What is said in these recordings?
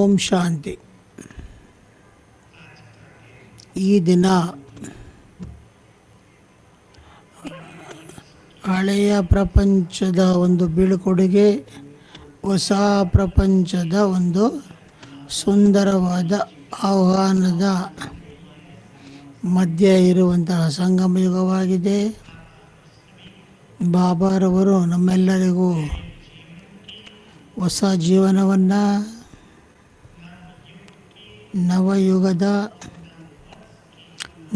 ಓಂ ಶಾಂತಿ. ಈ ದಿನ ಹಳೆಯ ಪ್ರಪಂಚದ ಒಂದು ಬೀಳ್ಕೊಡುಗೆ, ಹೊಸ ಪ್ರಪಂಚದ ಒಂದು ಸುಂದರವಾದ ಆಹ್ವಾನದ ಮಧ್ಯೆ ಇರುವಂತಹ ಸಂಗಮ ಯುಗವಾಗಿದೆ. ಬಾಬಾರವರು ನಮ್ಮೆಲ್ಲರಿಗೂ ಹೊಸ ಜೀವನವನ್ನು, ನವಯುಗದ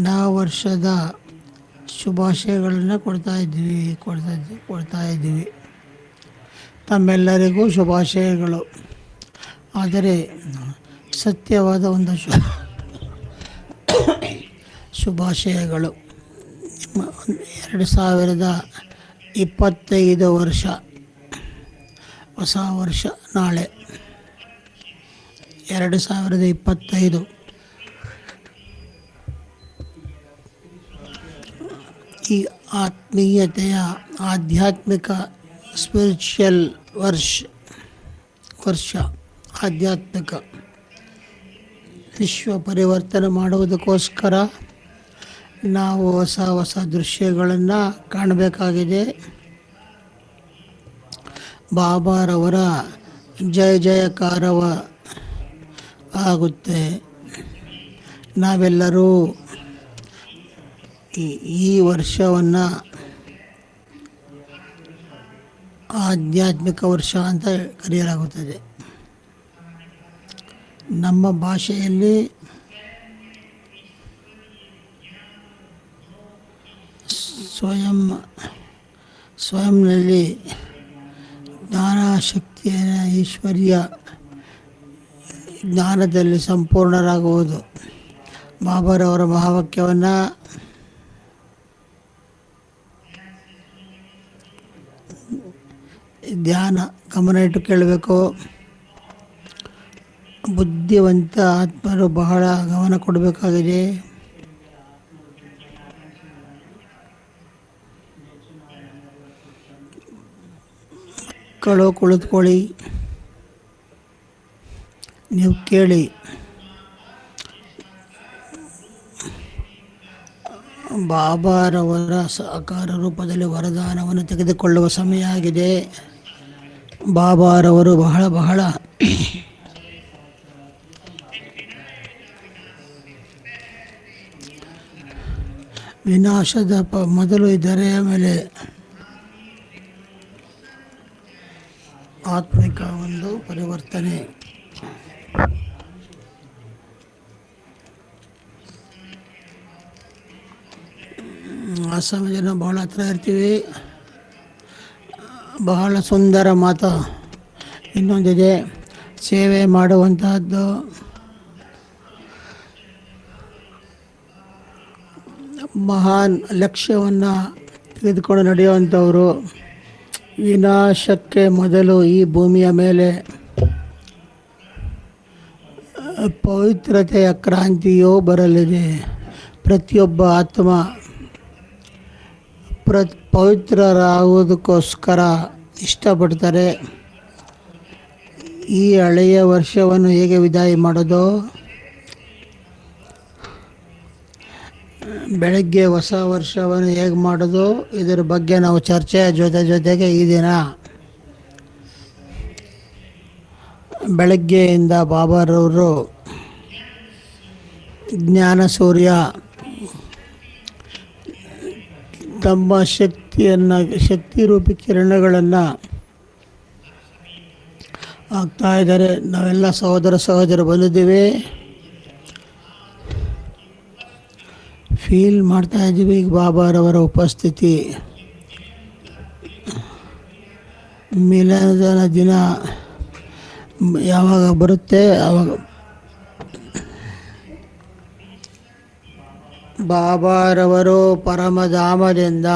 ನವವರ್ಷದ ಶುಭಾಶಯಗಳನ್ನು ಕೊಡ್ತಾ ಇದ್ದೀವಿ. ತಮ್ಮೆಲ್ಲರಿಗೂ ಶುಭಾಶಯಗಳು. ಆದರೆ ಸತ್ಯವಾದ ಒಂದು ಶುಭಾಶಯಗಳು. 2025 ವರ್ಷ, ಹೊಸ ವರ್ಷ ನಾಳೆ 2025. ಈ ಆತ್ಮೀಯತೆಯ ಆಧ್ಯಾತ್ಮಿಕ ಸ್ಪಿರಿಚುವಲ್ ವರ್ಷ ಆಧ್ಯಾತ್ಮಿಕ ವಿಶ್ವ ಪರಿವರ್ತನೆ ಮಾಡುವುದಕ್ಕೋಸ್ಕರ ನಾವು ಹೊಸ ದೃಶ್ಯಗಳನ್ನು ಕಾಣಬೇಕಾಗಿದೆ. ಬಾಬಾರವರ ಜಯಕಾರವ ಆಗುತ್ತೆ. ನಾವೆಲ್ಲರೂ ಈ ವರ್ಷವನ್ನು ಆಧ್ಯಾತ್ಮಿಕ ವರ್ಷ ಅಂತ ಕರೆಯಲಾಗುತ್ತದೆ. ನಮ್ಮ ಭಾಷೆಯಲ್ಲಿ ಸ್ವಯಂನಲ್ಲಿ ಜ್ಞಾನ ಶಕ್ತಿಯ ಈಶ್ವರ್ಯ ಜ್ಞಾನದಲ್ಲಿ ಸಂಪೂರ್ಣರಾಗುವುದು. ಬಾಬಾರವರ ಮಹಾವಾಕ್ಯವನ್ನು ಧ್ಯಾನ ಗಮನ ಇಟ್ಟು ಕೇಳಬೇಕು. ಬುದ್ಧಿವಂತ ಆತ್ಮರು ಬಹಳ ಗಮನ ಕೊಡಬೇಕಾಗಿದೆ. ಮಕ್ಕಳು ಕುಳಿತುಕೊಳ್ಳಿ, ನೀವು ಕೇಳಿ. ಬಾಬಾರವರ ಸಾಕಾರ ರೂಪದಲ್ಲಿ ವರದಾನವನ್ನು ತೆಗೆದುಕೊಳ್ಳುವ ಸಮಯ ಆಗಿದೆ. ಬಾಬಾರವರು ಬಹಳ ವಿನಾಶದ ಮೊದಲು ಇದರ ಮೇಲೆ ಆತ್ಮಿಕ ಒಂದು ಪರಿವರ್ತನೆ. ಅಸ್ಸಾಂ ಜನ ಬಹಳ ಹತ್ರ ಇರ್ತೀವಿ. ಬಹಳ ಸುಂದರ ಮಾತು ಇನ್ನೊಂದಿದೆ, ಸೇವೆ ಮಾಡುವಂತಹದ್ದು. ಮಹಾನ್ ಲಕ್ಷ್ಯವನ್ನು ತೆಗೆದುಕೊಂಡು ನಡೆಯುವಂಥವರು. ವಿನಾಶಕ್ಕೆ ಮೊದಲು ಈ ಭೂಮಿಯ ಮೇಲೆ ಪವಿತ್ರತೆಯ ಕ್ರಾಂತಿಯೋ ಬರಲಿದೆ. ಪ್ರತಿಯೊಬ್ಬ ಆತ್ಮ ಪವಿತ್ರರಾಗುವುದಕ್ಕೋಸ್ಕರ ಇಷ್ಟಪಡ್ತಾರೆ. ಈ ಹಳೆಯ ವರ್ಷವನ್ನು ಹೇಗೆ ವಿದಾಯ ಮಾಡೋದು? ಬೆಳಗ್ಗೆ ಹೊಸ ವರ್ಷವನ್ನು ಹೇಗೆ ಮಾಡೋದು? ಇದರ ಬಗ್ಗೆ ನಾವು ಚರ್ಚೆಯ ಜೊತೆಗೆ ಈ ದಿನ ಬೆಳಗ್ಗೆಯಿಂದ ಬಾಬಾರವರು ಜ್ಞಾನ ಸೂರ್ಯ ತಮ್ಮ ಶಕ್ತಿ ರೂಪಿ ಕಿರಣಗಳನ್ನು ಆಗ್ತಾ ಇದ್ದಾರೆ. ನಾವೆಲ್ಲ ಸಹೋದರ ಬಂದಿದ್ದೀವಿ, ಫೀಲ್ ಮಾಡ್ತಾ ಇದ್ದೀವಿ. ಈಗ ಬಾಬಾರವರ ಉಪಸ್ಥಿತಿ. ಮಿಲನದ ದಿನ ಯಾವಾಗ ಬರುತ್ತೆ ಆವಾಗ ಬಾಬಾರವರು ಪರಮಧಾಮದಿಂದ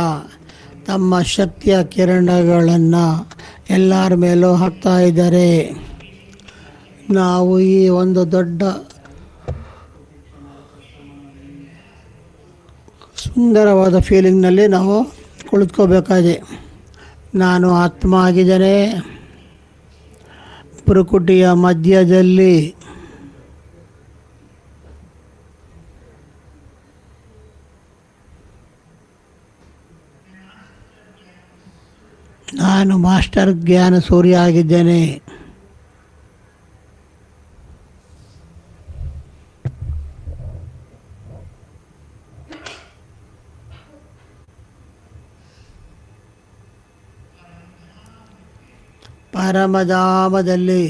ತಮ್ಮ ಶಕ್ತಿಯ ಕಿರಣಗಳನ್ನು ಎಲ್ಲರ ಮೇಲೂ ಹಾಕ್ತಾ ಇದ್ದಾರೆ. ನಾವು ಈ ಒಂದು ದೊಡ್ಡ ಸುಂದರವಾದ ಫೀಲಿಂಗ್ನಲ್ಲಿ ನಾವು ಕುಳಿತುಕೋಬೇಕಾಗಿದೆ. ನಾನು ಆತ್ಮ ಆಗಿದ್ದೇನೆ. ಪ್ರಕೃತಿಯ ಮಧ್ಯದಲ್ಲಿ ನಾನು ಮಾಸ್ಟರ್ ಜ್ಞಾನ ಸೂರ್ಯ ಆಗಿದ್ದೇನೆ. ಪರಮಧಾಮದಲ್ಲಿ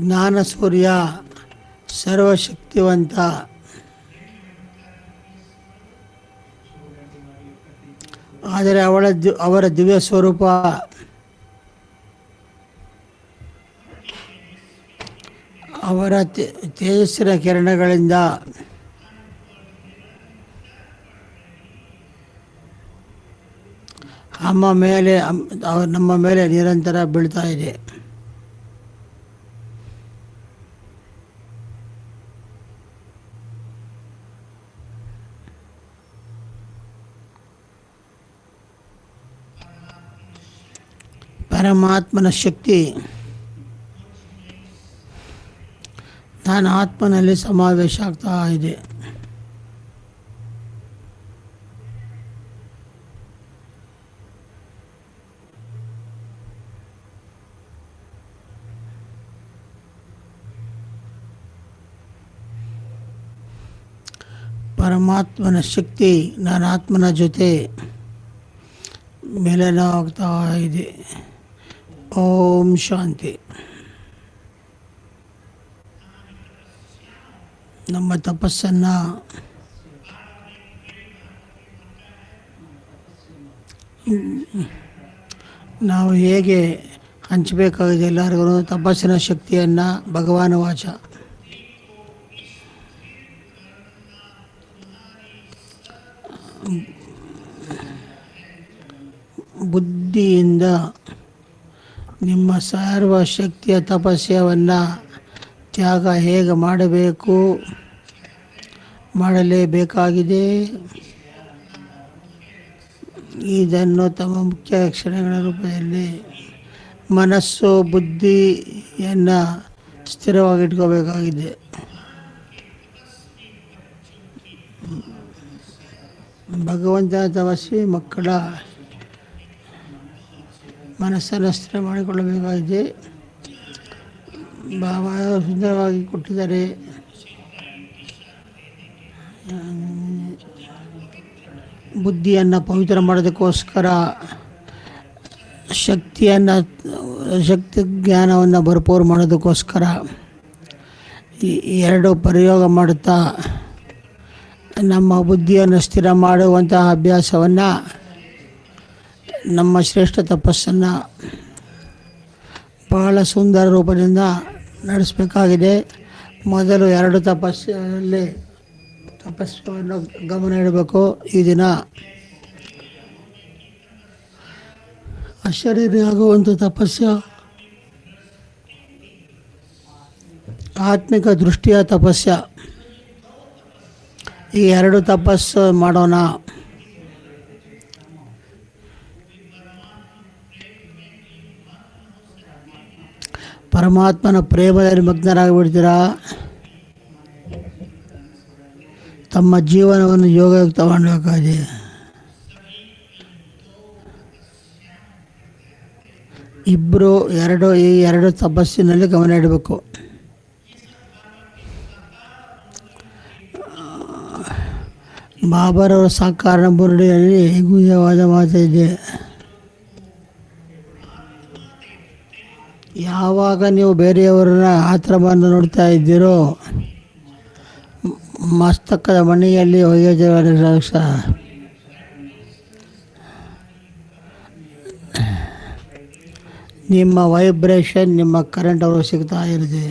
ಜ್ಞಾನ ಸೂರ್ಯ ಸರ್ವಶಕ್ತಿವಂತ, ಆದರೆ ಅವರ ದಿವ್ಯ ಸ್ವರೂಪ ಅವರ ತೇಜಸ್ಸಿನ ಕಿರಣಗಳಿಂದ ನಮ್ಮ ಮೇಲೆ ನಿರಂತರ ಬೀಳ್ತಾ ಇದೆ. ಪರಮಾತ್ಮನ ಶಕ್ತಿ ನಾನು ಆತ್ಮನಲ್ಲಿ ಸಮಾವೇಶ ಆಗ್ತಾ ಇದೆ. ಪರಮಾತ್ಮನ ಶಕ್ತಿ ನಾನು ಆತ್ಮನ ಜೊತೆ ಮಿಲನ ಆಗ್ತಾ ಇದೆ. ಓಂ ಶಾಂತಿ. ನಮ್ಮ ತಪಸ್ಸನ್ನು ನಾವು ಹೇಗೆ ಹಂಚಬೇಕಾಗಿದೆ ಎಲ್ಲರಿಗೂ ತಪಸ್ಸಿನ ಶಕ್ತಿಯನ್ನು. ಭಗವಾನ ವಾಚ ಬುದ್ಧಿಯಿಂದ ನಿಮ್ಮ ಸರ್ವಶಕ್ತಿಯ ತಪಸ್ಯವನ್ನು ತ್ಯಾಗ ಹೇಗೆ ಮಾಡಲೇಬೇಕಾಗಿದೆ. ಇದನ್ನು ತಮ್ಮ ಮುಖ್ಯ ಕ್ಷಣಗಳ ರೂಪದಲ್ಲಿ ಮನಸ್ಸು ಬುದ್ಧಿಯನ್ನು ಸ್ಥಿರವಾಗಿಟ್ಕೋಬೇಕಾಗಿದೆ. ಭಗವಂತನ ತಪಸ್ವಿ ಮಕ್ಕಳ ಮನಸ್ಸನ್ನು ಸ್ಥಿರ ಮಾಡಿಕೊಳ್ಳಬೇಕಾಗಿದೆ. ಬಾಬಾ ಸುಂದರವಾಗಿ ಕೊಟ್ಟಿದ್ದಾರೆ. ಬುದ್ಧಿಯನ್ನು ಪವಿತ್ರ ಮಾಡೋದಕ್ಕೋಸ್ಕರ ಶಕ್ತಿ ಜ್ಞಾನವನ್ನು ಭರ್ಪೂರು ಮಾಡೋದಕ್ಕೋಸ್ಕರ ಈ ಎರಡು ಪ್ರಯೋಗ ಮಾಡುತ್ತಾ ನಮ್ಮ ಬುದ್ಧಿಯನ್ನು ಸ್ಥಿರ ಮಾಡುವಂತಹ ಅಭ್ಯಾಸವನ್ನು, ನಮ್ಮ ಶ್ರೇಷ್ಠ ತಪಸ್ಸನ್ನು ಬಹಳ ಸುಂದರ ರೂಪದಿಂದ ನಡೆಸಬೇಕಾಗಿದೆ. ಮೊದಲು ಎರಡು ತಪಸ್ಸನ್ನು ಗಮನ ಇಡಬೇಕು. ಈ ದಿನ ಅಶರೀರಿ ಆಗುವಂಥ ತಪಸ್ಸು, ಆತ್ಮಿಕ ದೃಷ್ಟಿಯ ತಪಸ್ಸು, ಈ ಎರಡು ತಪಸ್ಸು ಮಾಡೋಣ. ಪರಮಾತ್ಮನ ಪ್ರೇಮದಲ್ಲಿ ಮಗ್ನರಾಗಿಬಿಡ್ತೀರಾ. ತಮ್ಮ ಜೀವನವನ್ನು ಯೋಗಯುಕ್ತ ಮಾಡಬೇಕಾಗಿದೆ. ಇಬ್ಬರು ಈ ಎರಡು ತಪಸ್ಸಿನಲ್ಲಿ ಗಮನ ಇಡಬೇಕು. ಬಾಬರವರ ಸಾಕಾರ ಬುರುಡಿಯಲ್ಲಿ ಗುಹ್ಯವಾದ ಮಾತು ಇದೆ. ಯಾವಾಗ ನೀವು ಬೇರೆಯವರನ್ನ ಆತರವನ್ನು ನೋಡ್ತಾ ಇದ್ದೀರೋ, ಮಸ್ತಕದ ಮಣಿಯಲ್ಲಿ ಹೊಯ್ಯಜ ನಿಮ್ಮ ವೈಬ್ರೇಷನ್, ನಿಮ್ಮ ಕರೆಂಟ್ ಅವರು ಸಿಗ್ತಾ ಇರುತ್ತೆ.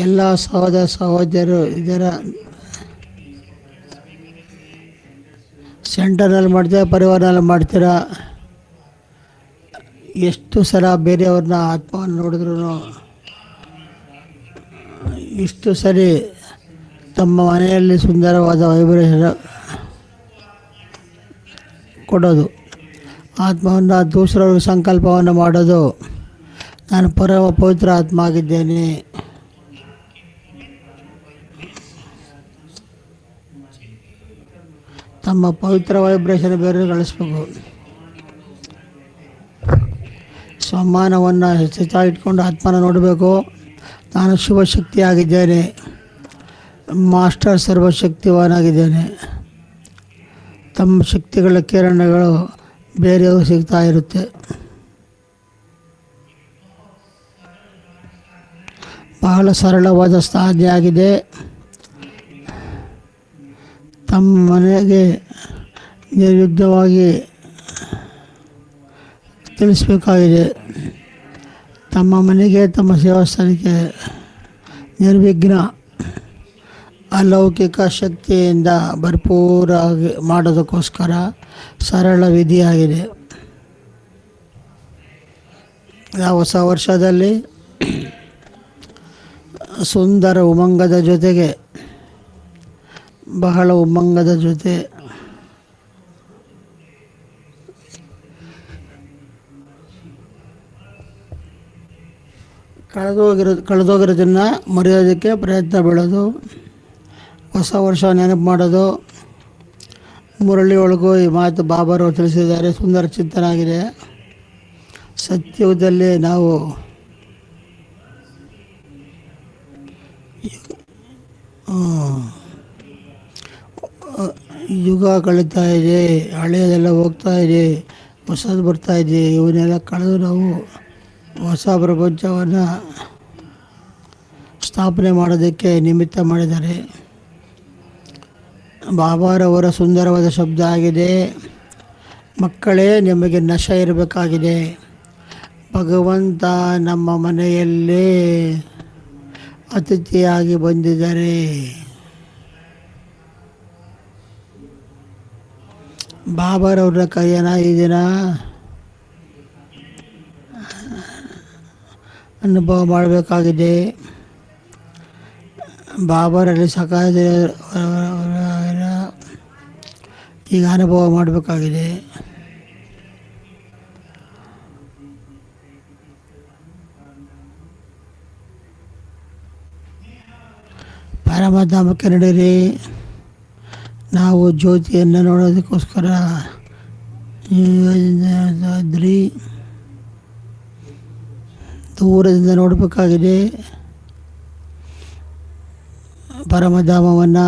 ಎಲ್ಲ ಸಹೋದರರು ಇದರ ಸೆಂಟರ್ನಲ್ಲಿ ಮಾಡ್ತೀರಾ, ಪರಿವಾರನಲ್ಲಿ ಮಾಡ್ತೀರಾ. ಎಷ್ಟು ಸಲ ಬೇರೆಯವ್ರನ್ನ ಆತ್ಮವನ್ನು ನೋಡಿದ್ರು, ಇಷ್ಟು ಸರಿ ತಮ್ಮ ಮನೆಯಲ್ಲಿ ಸುಂದರವಾದ ವೈಬ್ರೇಷನ್ ಕೊಡೋದು, ಆತ್ಮವನ್ನು ದೂಸರವ್ರಿಗೆ ಸಂಕಲ್ಪವನ್ನು ಮಾಡೋದು, ನಾನು ಪರಮ ಪವಿತ್ರ ಆತ್ಮ ಆಗಿದ್ದೇನೆ. ತಮ್ಮ ಪವಿತ್ರ ವೈಬ್ರೇಷನ್ ಬೇರೆ ಗಳಿಸ್ಬೇಕು. ಸಮ್ಮಾನವನ್ನು ಸ್ಥಿತ ಇಟ್ಕೊಂಡು ಆತ್ಮನ ನೋಡಬೇಕು. ನಾನು ಶಿವಶಕ್ತಿಯಾಗಿದ್ದೇನೆ, ಮಾಸ್ಟರ್ ಸರ್ವಶಕ್ತಿವಾನಾಗಿದ್ದೇನೆ. ತಮ್ಮ ಶಕ್ತಿಗಳ ಕಿರಣಗಳು ಬೇರೆಯವರು ಸಿಗ್ತಾ ಇರುತ್ತೆ. ಬಹಳ ಸರಳವಾದ ಸಾಧನೆ ಆಗಿದೆ. ತಮ್ಮ ಮನೆಗೆ ನಿರ್ವಿಘ್ನವಾಗಿ ತಿಳಿಸಬೇಕಾಗಿದೆ. ತಮ್ಮ ಮನೆಗೆ, ತಮ್ಮ ದೇವಸ್ಥಾನಕ್ಕೆ ನಿರ್ವಿಘ್ನ ಅಲೌಕಿಕ ಶಕ್ತಿಯಿಂದ ಭರ್ಪೂರಾಗಿ ಮಾಡೋದಕ್ಕೋಸ್ಕರ ಸರಳ ವಿಧಿಯಾಗಿದೆ. ಹೊಸ ವರ್ಷದಲ್ಲಿ ಸುಂದರ ಉಮಂಗದ ಜೊತೆಗೆ, ಬಹಳ ಉಮಂಗದ ಜೊತೆ ಕಳೆದೋಗಿರೋದನ್ನು ಮರೆಯೋದಕ್ಕೆ ಪ್ರಯತ್ನ ಬೀಳೋದು, ಹೊಸ ವರ್ಷ ನೆನಪು ಮಾಡೋದು. ಮುರಳಿ ಒಳಗೂ ಈ ಮಾತು ಬಾಬಾರು ತಿಳಿಸಿದ್ದಾರೆ. ಸುಂದರ ಚಿಂತನೆ ಆಗಿದೆ. ಸತ್ಯಯುಗದಲ್ಲಿ ನಾವು ಯುಗ ಕಳೀತಾ ಇದೆ, ಹಳೆಯದೆಲ್ಲ ಹೋಗ್ತಾ ಇದೆ, ಹೊಸದು ಬರ್ತಾ ಇದೆ. ಇವನ್ನೆಲ್ಲ ಕಳೆದು ನಾವು ಹೊಸ ಪ್ರಪಂಚವನ್ನು ಸ್ಥಾಪನೆ ಮಾಡೋದಕ್ಕೆ ನಿಮಿತ್ತ ಮಾಡಿದ್ದಾರೆ. ಬಾಬಾರವರ ಸುಂದರವಾದ ಶಬ್ದ ಆಗಿದೆ, ಮಕ್ಕಳೇ ನಿಮಗೆ ನಶೆ ಇರಬೇಕಾಗಿದೆ. ಭಗವಂತ ನಮ್ಮ ಮನೆಯಲ್ಲೇ ಅತಿಥಿಯಾಗಿ ಬಂದಿದ್ದಾರೆ. ಬಾಬಾರವ್ರ ಕೈಯನ ಈ ದಿನ ಅನುಭವ ಮಾಡಬೇಕಾಗಿದೆ. ಬಾಬಾರಲ್ಲಿ ಸಕಾಲ ಈಗ ಅನುಭವ ಮಾಡಬೇಕಾಗಿದೆ. ಪರಮಧಾಮಕ್ಕೆ ನಡೀರಿ. ನಾವು ಜ್ಯೋತಿಯನ್ನು ನೋಡೋದಕ್ಕೋಸ್ಕರ ದೂರದಿಂದ ನೋಡಬೇಕಾಗಿದೆ ಪರಮಧಾಮವನ್ನು.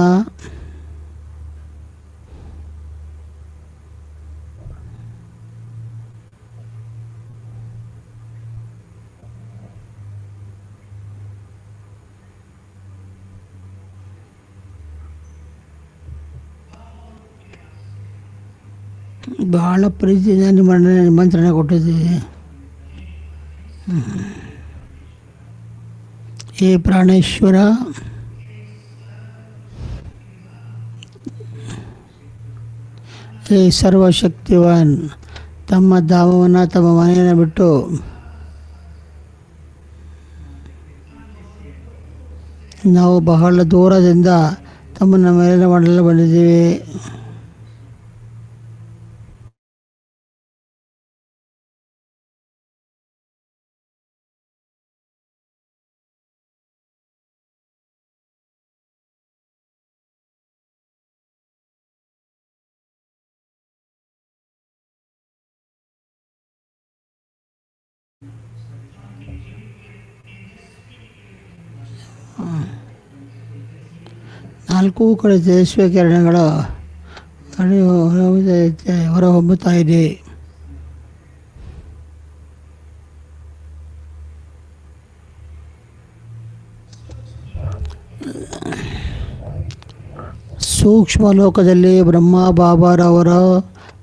ಬಹಳ ಪ್ರೀತಿಯಿಂದ ನಿಮ್ಮನ್ನು ನಿಮಂತ್ರಣ ಕೊಟ್ಟಿದ್ದೀವಿ. ಹೇ ಪ್ರಾಣೇಶ್ವರ, ಹೇ ಸರ್ವಶಕ್ತಿವಾನ್, ತಮ್ಮ ಧಾಮವನ್ನು, ತಮ್ಮ ಮನೆಯನ್ನು ಬಿಟ್ಟು ನಾವು ಬಹಳ ದೂರದಿಂದ ತಮ್ಮನ್ನು ಮೇಲೆ ಮಾಡಲು ಬಂದಿದ್ದೀವಿ. ನಾಲ್ಕೂ ಕಡೆ ತೇಜಸ್ವಿ ಕಿರಣಗಳು ಹೊರಹೊಮ್ಮುತ್ತಾ ಇದೆ. ಸೂಕ್ಷ್ಮ ಲೋಕದಲ್ಲಿ ಬ್ರಹ್ಮ ಬಾಬಾರವರು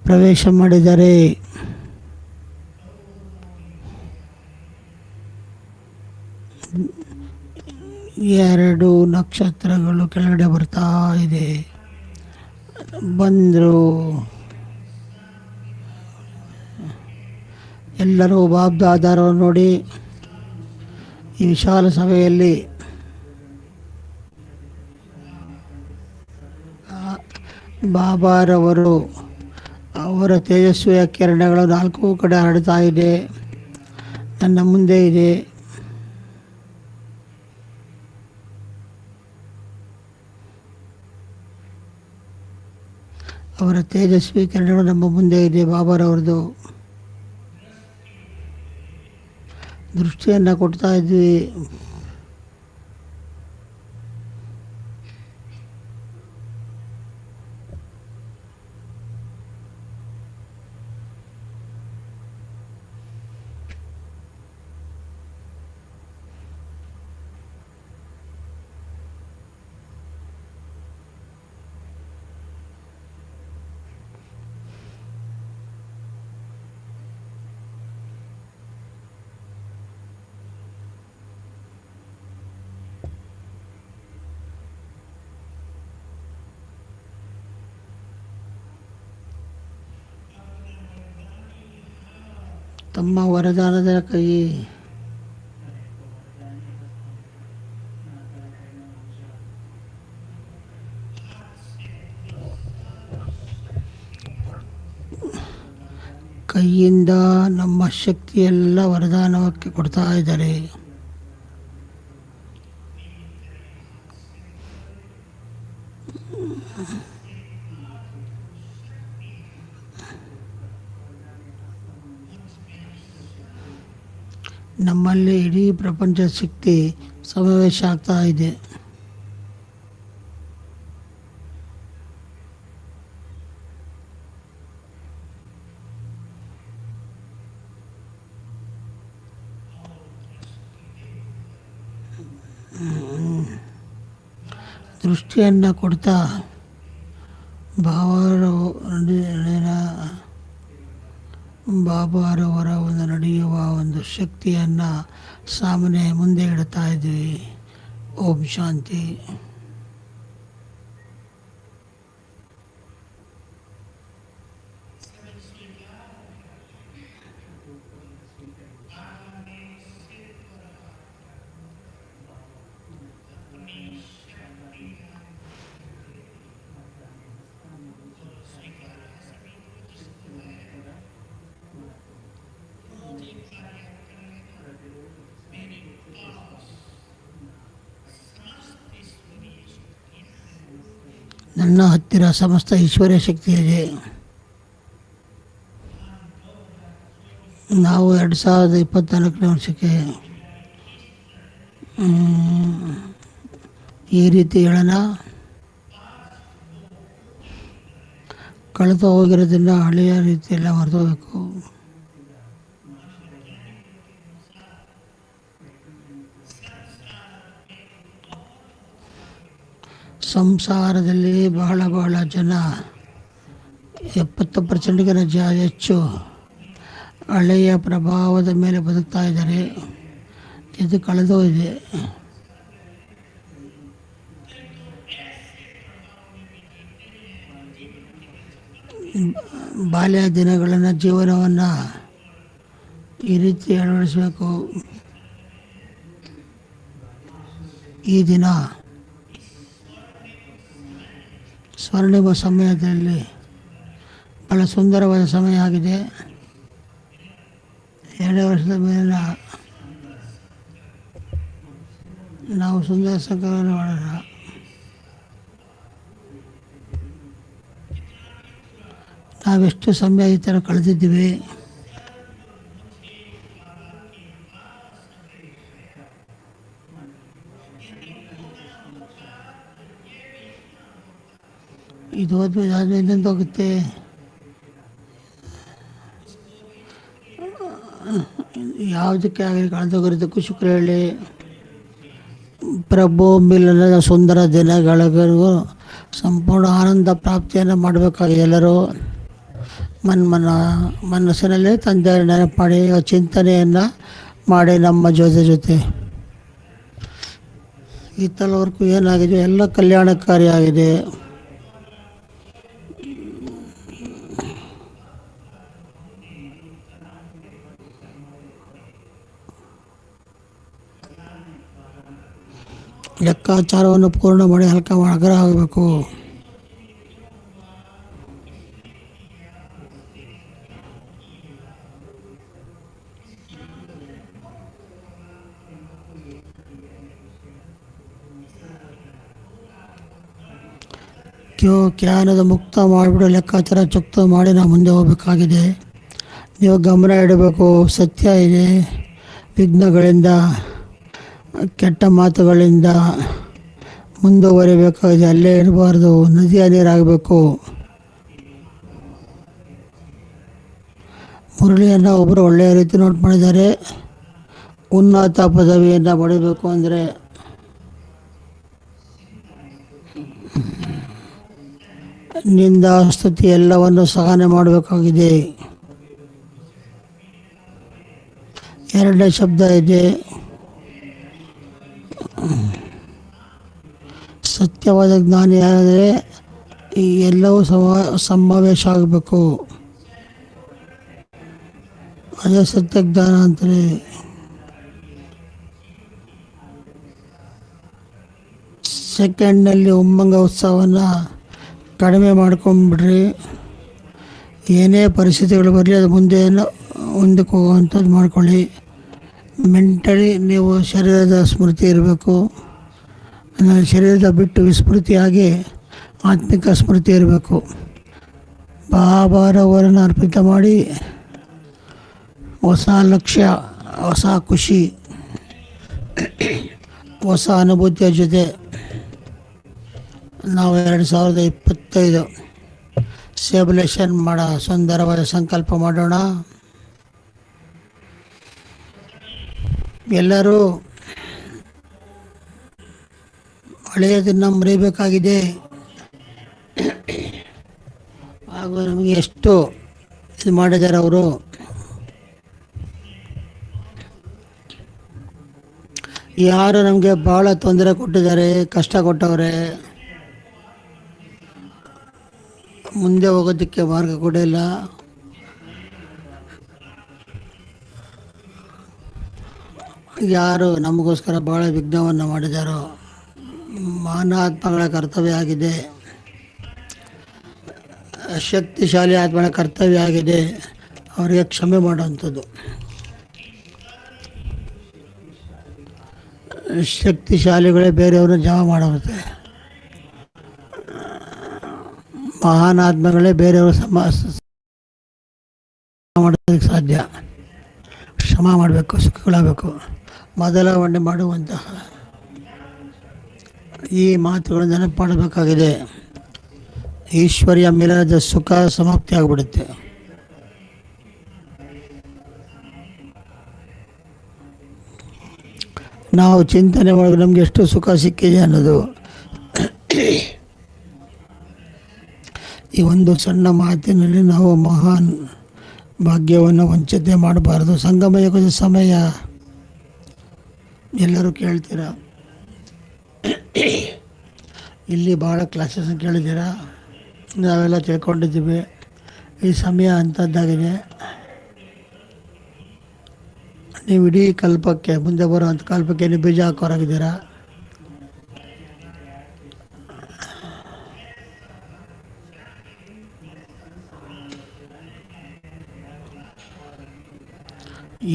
ಪ್ರವೇಶ ಮಾಡಿದ್ದಾರೆ. ಎರಡು ನಕ್ಷತ್ರಗಳು ಕೆಳಗಡೆ ಬರ್ತಾ ಇದೆ. ಬಂದರು ಎಲ್ಲರೂ ಬಾಬ್ದ ಆಧಾರವನ್ನು ನೋಡಿ ಈ ವಿಶಾಲ ಸಭೆಯಲ್ಲಿ ಬಾಬಾರವರು ಅವರ ತೇಜಸ್ವಿಯ ಕಿರಣಗಳು ನಾಲ್ಕು ಕಡೆ ಹರಡ್ತಾ ಇದೆ. ನನ್ನ ಮುಂದೆ ಇದೆ. ಅವರ ತೇಜಸ್ವಿ ಕಿರಣಗಳು ನಮ್ಮ ಮುಂದೆ ಇದೆ. ಬಾಬಾರವ್ರದ್ದು ದೃಷ್ಟಿಯನ್ನು ಕೊಡ್ತಾ ಇದ್ವಿ. ತಮ್ಮ ವರದಾನದ ಕೈ ಕೈಯಿಂದ ನಮ್ಮ ಶಕ್ತಿಯೆಲ್ಲ ವರದಾನಕ್ಕೆ ಕೊಡ್ತಾ ಇದ್ದಾರೆ. ನಮ್ಮಲ್ಲಿ ಇಡೀ ಪ್ರಪಂಚ ಶಕ್ತಿ ಸಮಾವೇಶ ಆಗ್ತಾ ಇದೆ. ದೃಷ್ಟಿಯನ್ನು ಕೊಡ್ತಾ ಬಾಬಾರವರ ಒಂದು ನಡೆಯುವ ಒಂದು ಶಕ್ತಿಯನ್ನು ಸಾಮನೆ ಮುಂದೆ ಇಡ್ತಾ ಇದ್ವಿ. ಓಂ ಶಾಂತಿ. ನನ್ನ ಹತ್ತಿರ ಸಮಸ್ತ ಈಶ್ವರ್ಯ ಶಕ್ತಿ ಇದೆ. ನಾವು 2024ನೇ ವರ್ಷಕ್ಕೆ ಈ ರೀತಿ ಹೇಳೋಣ. ಕಳೆದು ಹೋಗಿರೋದನ್ನು ಹಳೆಯ ರೀತಿಯೆಲ್ಲ ಮರೆತೋಗ್ಬೇಕು. ಸಂಸಾರದಲ್ಲಿ ಬಹಳ ಜನ 70%ಗಿಂತ ಹೆಚ್ಚು ಹಳೆಯ ಪ್ರಭಾವದ ಮೇಲೆ ಬದುಕ್ತಾ ಇದ್ದಾರೆ. ಇದು ಕಳೆದೋಗಿದೆ. ಬಾಲ್ಯ ದಿನಗಳನ್ನು ಜೀವನವನ್ನು ಈ ರೀತಿ ಅಳವಡಿಸಬೇಕು. ಈ ದಿನ ಸ್ವರ್ಣಿಮ ಸಮಯದಲ್ಲಿ ಬಹಳ ಸುಂದರವಾದ ಸಮಯ ಆಗಿದೆ. 2 ವರ್ಷದ ಮೇಲೆ ನಾವು ಸುಂದರ ಸಂಕಲನ ಮಾಡೋಣ. ನಾವೆಷ್ಟು ಸಮಯ ಈ ಥರ ಕಳೆದಿದ್ದೀವಿ. ಇದು ಹೋದ್ಮೇಲೆ ಇನ್ನೊಂದು ಹೋಗುತ್ತೆ. ಯಾವುದಕ್ಕೆ ಆಗಲಿ ಕಳೆದೋಗಿರೋದಕ್ಕೂ ಶುಕ್ರ ಹೇಳಿ. ಪ್ರಭು ಮಿಲನದ ಸುಂದರ ದಿನಗಳಿಗೂ ಸಂಪೂರ್ಣ ಆನಂದ ಪ್ರಾಪ್ತಿಯನ್ನು ಮಾಡಬೇಕಾಗಿದೆ. ಎಲ್ಲರೂ ಮನಸ್ಸಿನಲ್ಲಿ ತಂದೆ ನೆನಪು ಮಾಡಿ ಚಿಂತನೆಯನ್ನು ಮಾಡಿ ನಮ್ಮ ಜೊತೆ ಇತ್ತಲವರೆಗೂ ಏನಾಗಿದೆ ಎಲ್ಲ ಕಲ್ಯಾಣಕಾರಿಯಾಗಿದೆ. ಲೆಕ್ಕಾಚಾರವನ್ನು ಪೂರ್ಣ ಮಾಡಿ ಆಗ್ರಹ ಆಗಬೇಕು. ಕ್ಯೋ ಕ್ಯಾನದ ಮುಕ್ತ ಮಾಡಿಬಿಡೋ ಲೆಕ್ಕಾಚಾರ ಚುಕ್ತ ಮಾಡಿ ನಾವು ಮುಂದೆ ಹೋಗಬೇಕಾಗಿದೆ. ನೀವು ಗಮನ ಇಡಬೇಕು. ಸತ್ಯ ಇದೆ. ವಿಘ್ನಗಳಿಂದ, ಕೆಟ್ಟ ಮಾತುಗಳಿಂದ ಮುಂದುವರಿಬೇಕಾಗಿದೆ. ಅಲ್ಲೇ ಇರಬಾರ್ದು. ನದಿಯ ನೀರಾಗಬೇಕು. ಮುರಳಿಯನ್ನು ಒಬ್ಬರು ಒಳ್ಳೆಯ ರೀತಿ ನೋಟ್ ಮಾಡಿದ್ದಾರೆ. ಉನ್ನತ ಪದವಿಯನ್ನು ಪಡಿಬೇಕು ಅಂದರೆ ನಿಂದ ಸ್ತುತಿ ಎಲ್ಲವನ್ನು ಸಹನೆ ಮಾಡಬೇಕಾಗಿದೆ. ಎರಡನೇ ಶಬ್ದ ಇದೆ, ಸತ್ಯವಾದ ಜ್ಞಾನಿ ಆದರೆ ಈ ಎಲ್ಲವೂ ಸಮಾವೇಶ ಆಗಬೇಕು. ಅದೇ ಸತ್ಯ ಜ್ಞಾನ ಅಂತಾರೆ. ಸೆಕೆಂಡ್ನಲ್ಲಿ ಉಮ್ಮಂಗ ಉತ್ಸವವನ್ನು ಕಡಿಮೆ ಮಾಡ್ಕೊಂಬಿಡ್ರಿ. ಏನೇ ಪರಿಸ್ಥಿತಿಗಳು ಬರಲಿ ಅದು ಮುಂದೆ ಮುಂದಕ್ಕೆ ಹೋಗುವಂಥದ್ದು ಮಾಡ್ಕೊಳ್ಳಿ. ಮೆಂಟಲಿ ನೀವು ಶರೀರದ ಸ್ಮೃತಿ ಇರಬೇಕು. ಶರೀರದ ಬಿಟ್ಟು ವಿಸ್ಮೃತಿಯಾಗಿ ಆತ್ಮಿಕ ಸ್ಮೃತಿ ಇರಬೇಕು. ಬಾಬಾರವರನ್ನು ಅರ್ಪಿತ ಮಾಡಿ ಹೊಸ ಲಕ್ಷ್ಯ, ಹೊಸ ಖುಷಿ, ಹೊಸ ಅನುಭೂತಿಯ ಜೊತೆ ನಾವು 2025 ಸೆಲೆಬ್ರೇಷನ್ ಮಾಡೋ ಸುಂದರವಾದ ಸಂಕಲ್ಪ ಮಾಡೋಣ. ಎಲ್ಲರೂ ಹಳೆಯದನ್ನು ಮರೆಯಬೇಕಾಗಿದೆ. ಹಾಗೂ ನಮಗೆ ಎಷ್ಟು ಇದು ಮಾಡಿದ್ದಾರೆ ಅವರು. ಯಾರು ನಮಗೆ ಭಾಳ ತೊಂದರೆ ಕೊಟ್ಟಿದ್ದಾರೆ, ಕಷ್ಟ ಕೊಟ್ಟವ್ರೆ, ಮುಂದೆ ಹೋಗೋದಕ್ಕೆ ಮಾರ್ಗ ಕೊಡಿಲ್ಲ. ಯಾರು ನಮಗೋಸ್ಕರ ಭಾಳ ವಿಘ್ನವನ್ನು ಮಾಡಿದಾರೋ, ಮಾನವಾತ್ಮಗಳ ಕರ್ತವ್ಯ ಆಗಿದೆ, ಶಕ್ತಿಶಾಲಿ ಆತ್ಮಗಳ ಕರ್ತವ್ಯ ಆಗಿದೆ ಅವರಿಗೆ ಕ್ಷಮೆ ಮಾಡುವಂಥದ್ದು. ಶಕ್ತಿಶಾಲಿಗಳೇ ಬೇರೆಯವ್ರನ್ನ ಜಮ ಮಾಡುತ್ತೆ. ಮಹಾನ್ ಆತ್ಮಗಳೇ ಬೇರೆಯವರು ಮಾಡೋದಕ್ಕೆ ಸಾಧ್ಯ. ಶ್ರಮ ಮಾಡಬೇಕು, ಸುಖಗಳಾಗಬೇಕು, ಬದಲಾವಣೆ ಮಾಡುವಂತಹ ಈ ಮಾತುಗಳು ನೆನಪು ಮಾಡಬೇಕಾಗಿದೆ. ಈಶ್ವರ್ಯ ಮಿಲನದ ಸುಖ ಸಮಾಪ್ತಿ ಆಗಿಬಿಡುತ್ತೆ. ನಾವು ಚಿಂತನೆ ಮಾಡಿ ನಮಗೆ ಎಷ್ಟು ಸುಖ ಸಿಕ್ಕಿದೆ ಅನ್ನೋದು. ಈ ಒಂದು ಸಣ್ಣ ಮಾತಿನಲ್ಲಿ ನಾವು ಮಹಾನ್ ಭಾಗ್ಯವನ್ನು ವಂಚನೆ ಮಾಡಬಾರ್ದು. ಸಂಗಮ ಯುಗದ ಸಮಯ ಎಲ್ಲರೂ ಕೇಳ್ತೀರ, ಇಲ್ಲಿ ಭಾಳ ಕ್ಲಾಸಸ್ ಕೇಳಿದ್ದೀರ, ನಾವೆಲ್ಲ ತಿಳ್ಕೊಂಡಿದ್ದೀವಿ. ಈ ಸಮಯ ಅಂಥದ್ದಾಗಿದೆ. ನೀವು ಇಡೀ ಕಲ್ಪಕ್ಕೆ, ಮುಂದೆ ಬರುವಂಥ ಕಲ್ಪಕ್ಕೆ ನೀವು ಬೀಜ ಹಾಕೋರಾಗಿದ್ದೀರಾ.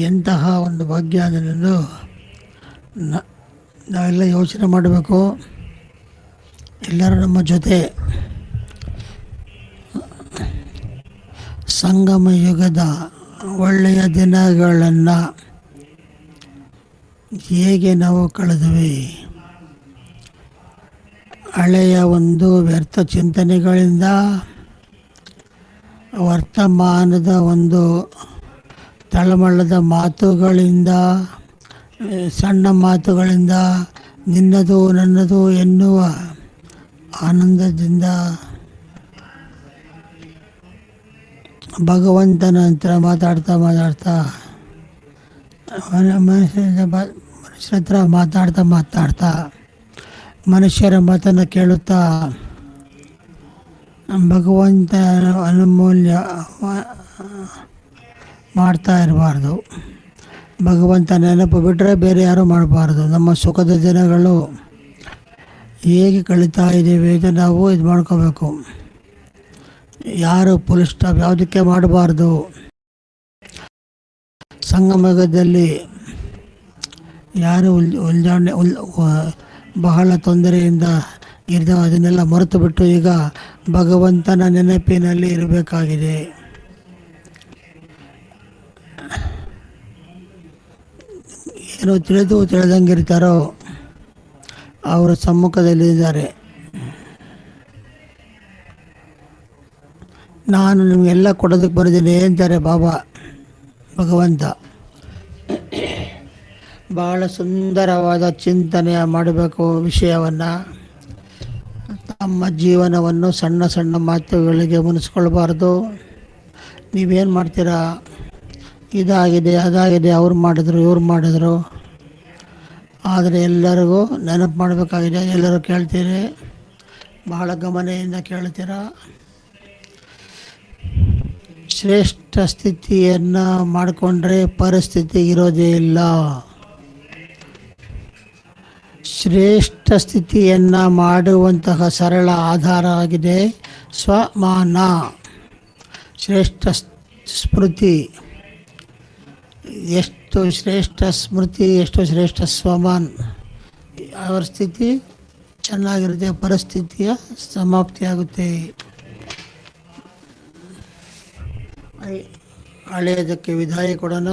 ಎಂತಹ ಒಂದು ಭಾಗ್ಯ ಅದನ್ನು ನಾವೆಲ್ಲ ಯೋಚನೆ ಮಾಡಬೇಕು. ಎಲ್ಲರೂ ನಮ್ಮ ಜೊತೆ ಸಂಗಮ ಯುಗದ ಒಳ್ಳೆಯ ದಿನಗಳನ್ನು ಹೇಗೆ ನಾವು ಕಳೆದ್ವಿ, ಹಳೆಯ ಒಂದು ವ್ಯರ್ಥ ಚಿಂತನೆಗಳಿಂದ, ವರ್ತಮಾನದ ಒಂದು ತಳಮಳದ ಮಾತುಗಳಿಂದ, ಸಣ್ಣ ಮಾತುಗಳಿಂದ, ನಿನ್ನದು ನನ್ನದು ಎನ್ನುವ ಆನಂದದಿಂದ ಭಗವಂತನ ಹತ್ರ ಮಾತಾಡ್ತಾ ಮನುಷ್ಯರ ಹತ್ರ ಮಾತಾಡ್ತಾ ಮನುಷ್ಯರ ಮಾತನ್ನು ಕೇಳುತ್ತಾ ಭಗವಂತ ಅನುಮೂಲ್ಯ ಮಾಡ್ತಾ ಇರಬಾರ್ದು. ಭಗವಂತ ನೆನಪು ಬಿಟ್ಟರೆ ಬೇರೆ ಯಾರೂ ಮಾಡಬಾರ್ದು. ನಮ್ಮ ಸುಖದ ದಿನಗಳು ಹೇಗೆ ಕಳೀತಾ ಇದ್ದೀವಿ ಅಂತ ನಾವು ಇದು ಮಾಡ್ಕೋಬೇಕು. ಯಾರು ಫುಲ್ ಸ್ಟಾಪ್ ಯಾವುದಕ್ಕೆ ಮಾಡಬಾರ್ದು. ಸಂಗಮದಲ್ಲಿ ಯಾರು ಬಹಳ ತೊಂದರೆಯಿಂದ ಇರ್ತಾವೆ, ಅದನ್ನೆಲ್ಲ ಮರೆತು ಬಿಟ್ಟು ಈಗ ಭಗವಂತನ ನೆನಪಿನಲ್ಲಿ ಇರಬೇಕಾಗಿದೆ. ಏನು ತಿಳಿದಂಗಿರ್ತಾರೋ ಅವರ ಸಮ್ಮುಖದಲ್ಲಿದ್ದಾರೆ. ನಾನು ನಿಮಗೆಲ್ಲ ಕೊಡೋದಕ್ಕೆ ಬಂದಿದ್ದೀನಿ ಅಂತಾರೆ ಬಾಬಾ ಭಗವಂತ. ಬಹಳ ಸುಂದರವಾದ ಚಿಂತನೆಯ ಮಾಡಬೇಕು ವಿಷಯವನ್ನು. ತಮ್ಮ ಜೀವನವನ್ನು ಸಣ್ಣ ಸಣ್ಣ ಮಾತುಗಳಿಗೆ ಮುನಿಸ್ಕೊಳ್ಬಾರ್ದು. ನೀವೇನು ಮಾಡ್ತೀರಾ, ಇದಾಗಿದೆ ಅದಾಗಿದೆ, ಅವ್ರು ಮಾಡಿದ್ರು ಇವ್ರು ಮಾಡಿದ್ರು, ಆದರೆ ಎಲ್ಲರಿಗೂ ನೆನಪು ಮಾಡಬೇಕಾಗಿದೆ. ಎಲ್ಲರೂ ಕೇಳ್ತೀರಿ, ಬಹಳ ಗಮನೆಯಿಂದ ಕೇಳ್ತೀರ. ಶ್ರೇಷ್ಠ ಸ್ಥಿತಿಯನ್ನು ಮಾಡಿಕೊಂಡ್ರೆ ಪರಿಸ್ಥಿತಿ ಇರೋದೇ ಇಲ್ಲ. ಶ್ರೇಷ್ಠ ಸ್ಥಿತಿಯನ್ನು ಮಾಡುವಂತಹ ಸರಳ ಆಧಾರ ಆಗಿದೆ ಸ್ವಮಾನ. ಶ್ರೇಷ್ಠ ಸ್ಮೃತಿ, ಎಷ್ಟು ಶ್ರೇಷ್ಠ ಸ್ಮೃತಿ, ಎಷ್ಟು ಶ್ರೇಷ್ಠ ಸ್ವಮಾನ್, ಅವರ ಸ್ಥಿತಿ ಚೆನ್ನಾಗಿರುತ್ತೆ, ಪರಿಸ್ಥಿತಿಯ ಸಮಾಪ್ತಿಯಾಗುತ್ತೆ. ಹಳೆಯದಕ್ಕೆ ವಿದಾಯ ಕೊಡೋಣ.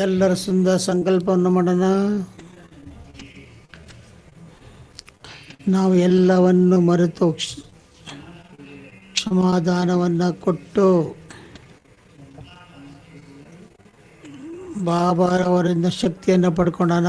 ಎಲ್ಲರ ಸುಂದರ ಸಂಕಲ್ಪವನ್ನು ಮಾಡೋಣ. ನಾವು ಎಲ್ಲವನ್ನು ಮರೆತು ಕ್ಷಮಾದಾನವನ್ನು ಕೊಟ್ಟು ಬಾಬಾರವರಿಂದ ಶಕ್ತಿಯನ್ನು ಪಡ್ಕೊಳ್ಳೋಣ.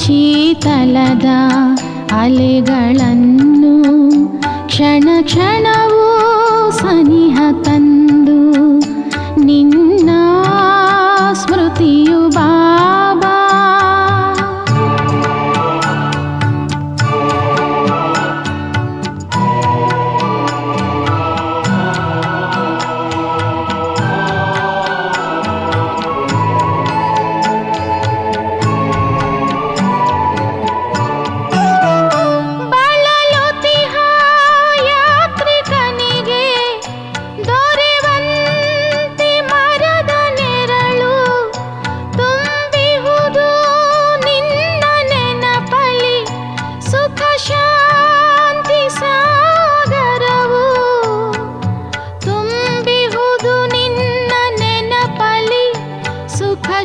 ಶೀತಲದ ಅಲೆಗಳನ್ನು ಕ್ಷಣ ಕ್ಷಣವೂ ಸನಿಹ ತಂದು ನಿನ್ನ ಸ್ಮೃತಿಯು ಬಾಬಾ.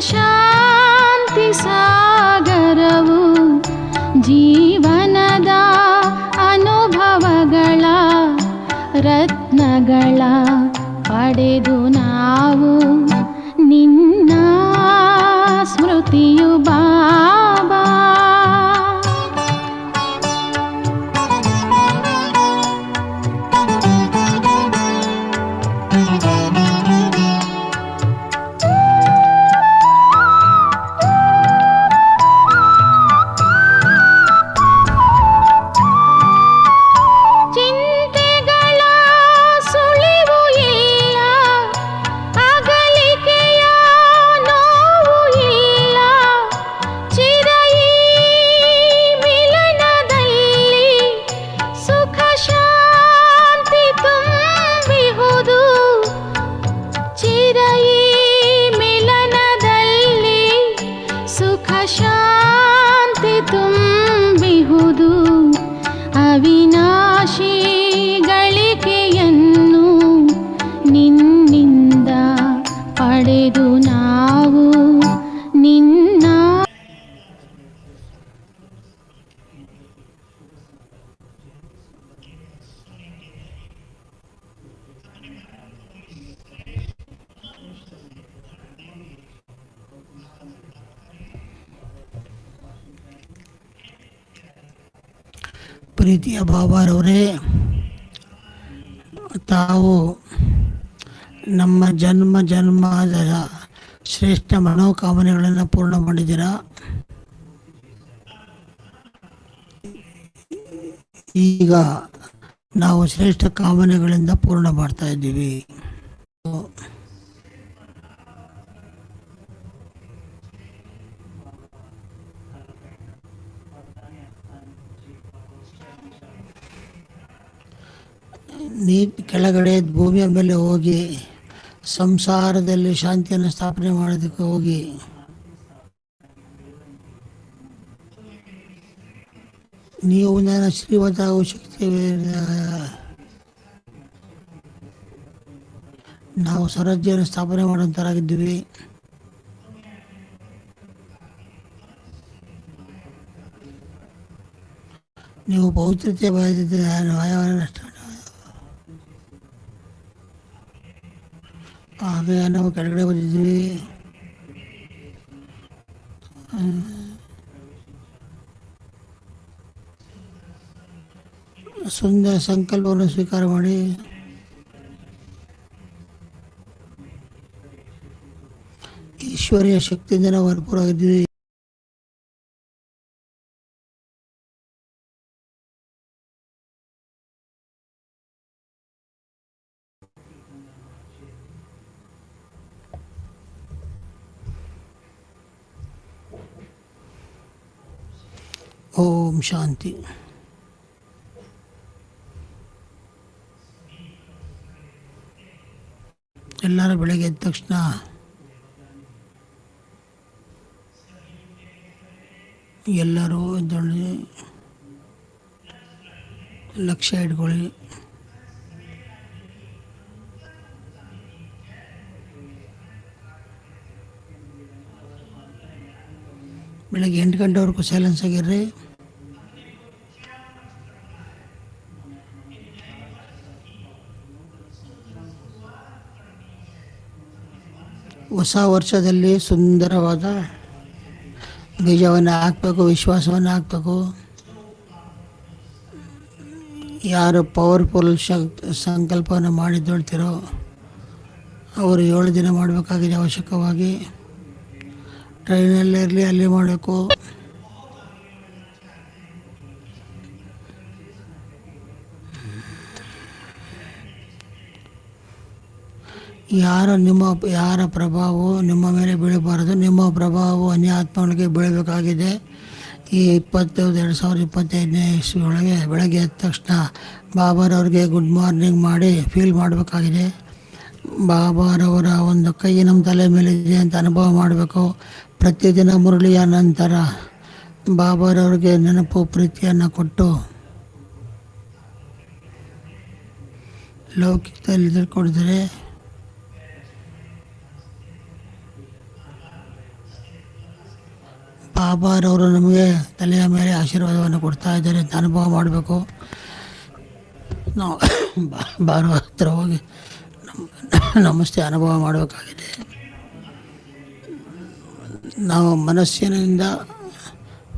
ಶಾಂತಿ ಸಾಗರವು ಜೀವನದ ಅನುಭವಗಳ ರತ್ನಗಳ ಪಡೆದು ನಾವು ನಿನ್ನ ಸ್ಮೃತಿಯು ಬಾಬಾ. ಶಾಂತಿ ತುಂಬಿಹುದು ಅವಿನಾಶಿ ಗಳಿಕೆಯನ್ನು ನಿನ್ನಿಂದ ಪಡೆದು ನಾವು ನಿನ್ನ ಪ್ರೀತಿಯ ಬಾಬಾರವರೇ, ತಾವು ನಮ್ಮ ಜನ್ಮ ಜನ್ಮದ ಶ್ರೇಷ್ಠ ಮನೋಕಾಮನೆಗಳನ್ನು ಪೂರ್ಣ ಮಾಡಿದ್ದೀರಾ. ಈಗ ನಾವು ಶ್ರೇಷ್ಠ ಕಾಮನೆಗಳಿಂದ ಪೂರ್ಣ ಮಾಡ್ತಾ ಇದ್ದೀವಿ. ನೀ ಕೆಳಗಡೆ ಭೂಮಿಯ ಮೇಲೆ ಹೋಗಿ ಸಂಸಾರದಲ್ಲಿ ಶಾಂತಿಯನ್ನು ಸ್ಥಾಪನೆ ಮಾಡೋದಕ್ಕೆ ಹೋಗಿ ನೀವು ನನ್ನ ಶ್ರೀಮಂತ ಆಗೋ ಶಕ್ತಿ, ನಾವು ಸ್ವರಾಜ್ಯವನ್ನು ಸ್ಥಾಪನೆ ಮಾಡೋಂಥರಾಗಿದ್ದೀವಿ. ನೀವು ಪೌತ್ರತೆ ಬಯದಿದ್ದರೆ ಹಾಗೆ ನಾವು ಕೆಳಗಡೆ ಬಂದಿದ್ದೀವಿ. ಸುಂದರ ಸಂಕಲ್ಪವನ್ನು ಸ್ವೀಕಾರ ಮಾಡಿ ಈಶ್ವರಿಯ ಶಕ್ತಿಯಿಂದ ನಾವು ಭರಪೂರಾಗಿದ್ದೀವಿ. ಓಂ ಶಾಂತಿ. ಎಲ್ಲರೂ ಬೆಳಗ್ಗೆ ಎದ್ದ ತಕ್ಷಣ ಎಲ್ಲರೂ ಎದ್ದೇಳಿ ಲಕ್ಷ್ಯ ಇಟ್ಕೊಳ್ಳಿ. ಬೆಳಗ್ಗೆ 8 ಗಂಟೆವರೆಗೂ ಸೈಲೆನ್ಸ್ ಆಗಿರ್ರಿ. ಹೊಸ ವರ್ಷದಲ್ಲಿ ಸುಂದರವಾದ ಬೀಜವನ್ನು ಹಾಕಬೇಕು, ವಿಶ್ವಾಸವನ್ನು ಹಾಕಬೇಕು. ಯಾರು ಪವರ್ಫುಲ್ ಸಂಕಲ್ಪವನ್ನು ಮಾಡಿದ್ದೊಳ್ತಿರೋ ಅವರು 7 ದಿನ ಮಾಡಬೇಕಾಗಿದೆ ಅವಶ್ಯಕವಾಗಿ. ಟ್ರೈನಲ್ಲಿರಲಿ ಅಲ್ಲಿ ಮಾಡಬೇಕು. ಯಾರ ಪ್ರಭಾವವು ನಿಮ್ಮ ಮೇಲೆ ಬೀಳಬಾರದು. ನಿಮ್ಮ ಪ್ರಭಾವವು ಅನ್ಯ ಆತ್ಮಗಳಿಗೆ ಬೀಳಬೇಕಾಗಿದೆ. ಈ 2025ನೇ ಇಸ್ವಿಯೊಳಗೆ ಬೆಳಗ್ಗೆ ಎದ್ದ ತಕ್ಷಣ ಬಾಬಾರವ್ರಿಗೆ ಗುಡ್ ಮಾರ್ನಿಂಗ್ ಮಾಡಿ ಫೀಲ್ ಮಾಡಬೇಕಾಗಿದೆ. ಬಾಬಾರವರ ಒಂದು ಕೈ ನಮ್ಮ ತಲೆ ಮೇಲಿದೆ ಅಂತ ಅನುಭವ ಮಾಡಬೇಕು. ಪ್ರತಿದಿನ ಮುರಳಿಯ ನಂತರ ಬಾಬಾರವ್ರಿಗೆ ನೆನಪು ಪ್ರೀತಿಯನ್ನು ಕೊಟ್ಟು ಲೌಕಿಕದಲ್ಲಿ ತಿಳ್ಕೊಂಡಿದ್ದಾರೆ. ಬಾಬಾರವರು ನಮಗೆ ತಲೆಯ ಮೇಲೆ ಆಶೀರ್ವಾದವನ್ನು ಕೊಡ್ತಾ ಇದ್ದಾರೆ ಅಂತ ಅನುಭವ ಮಾಡಬೇಕು. ನಾವು ಬಾಬಾರ ಹತ್ರ ಹೋಗಿ ನಮಸ್ತೆ ಅನುಭವ ಮಾಡಬೇಕಾಗಿದೆ. ನಾವು ಮನಸ್ಸಿನಿಂದ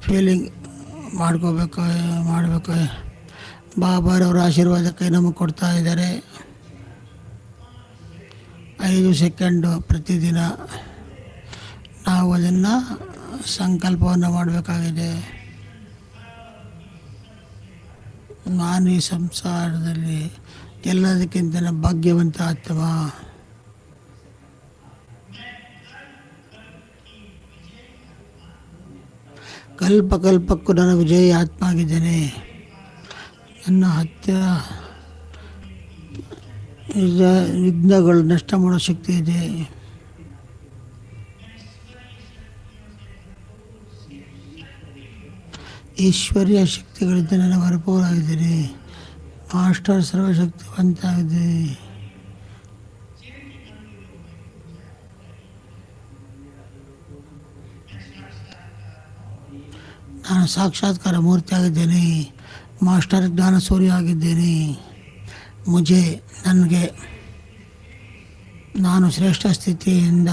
ಫೀಲಿಂಗ್ ಮಾಡಬೇಕು. ಬಾಬಾರವರ ಆಶೀರ್ವಾದಕ್ಕೆ ನಮಗೆ ಕೊಡ್ತಾ ಇದ್ದಾರೆ. 5 ಸೆಕೆಂಡು ಪ್ರತಿದಿನ ನಾವು ಅದನ್ನು ಸಂಕಲ್ಪವನ್ನು ಮಾಡಬೇಕಾಗಿದೆ. ನಾನು ಈ ಸಂಸಾರದಲ್ಲಿ ಎಲ್ಲದಕ್ಕಿಂತ ಭಾಗ್ಯವಂತ ಆತ್ಮ. ಕಲ್ಪಕ್ಕೂ ನಾನು ವಿಜಯಿ ಆತ್ಮ ಆಗಿದ್ದೇನೆ. ನನ್ನ ಹತ್ತಿರ ವಿಘ್ನಗಳು ನಷ್ಟ ಮಾಡೋ ಶಕ್ತಿ ಇದೆ. ಈಶ್ವರ್ಯ ಶಕ್ತಿಗಳಿಂದ ನಾನು ಭರಪೂರಾಗಿದ್ದೀನಿ. ಮಾಸ್ಟರ್ ಸರ್ವಶಕ್ತಿವಂತ ಆಗಿದೆ. ನಾನು ಸಾಕ್ಷಾತ್ಕಾರ ಮೂರ್ತಿ ಆಗಿದ್ದೇನೆ. ಮಾಸ್ಟರ್ ಜ್ಞಾನ ಸೂರ್ಯ ಆಗಿದ್ದೇನೆ. ನಾನು ಶ್ರೇಷ್ಠ ಸ್ಥಿತಿಯಿಂದ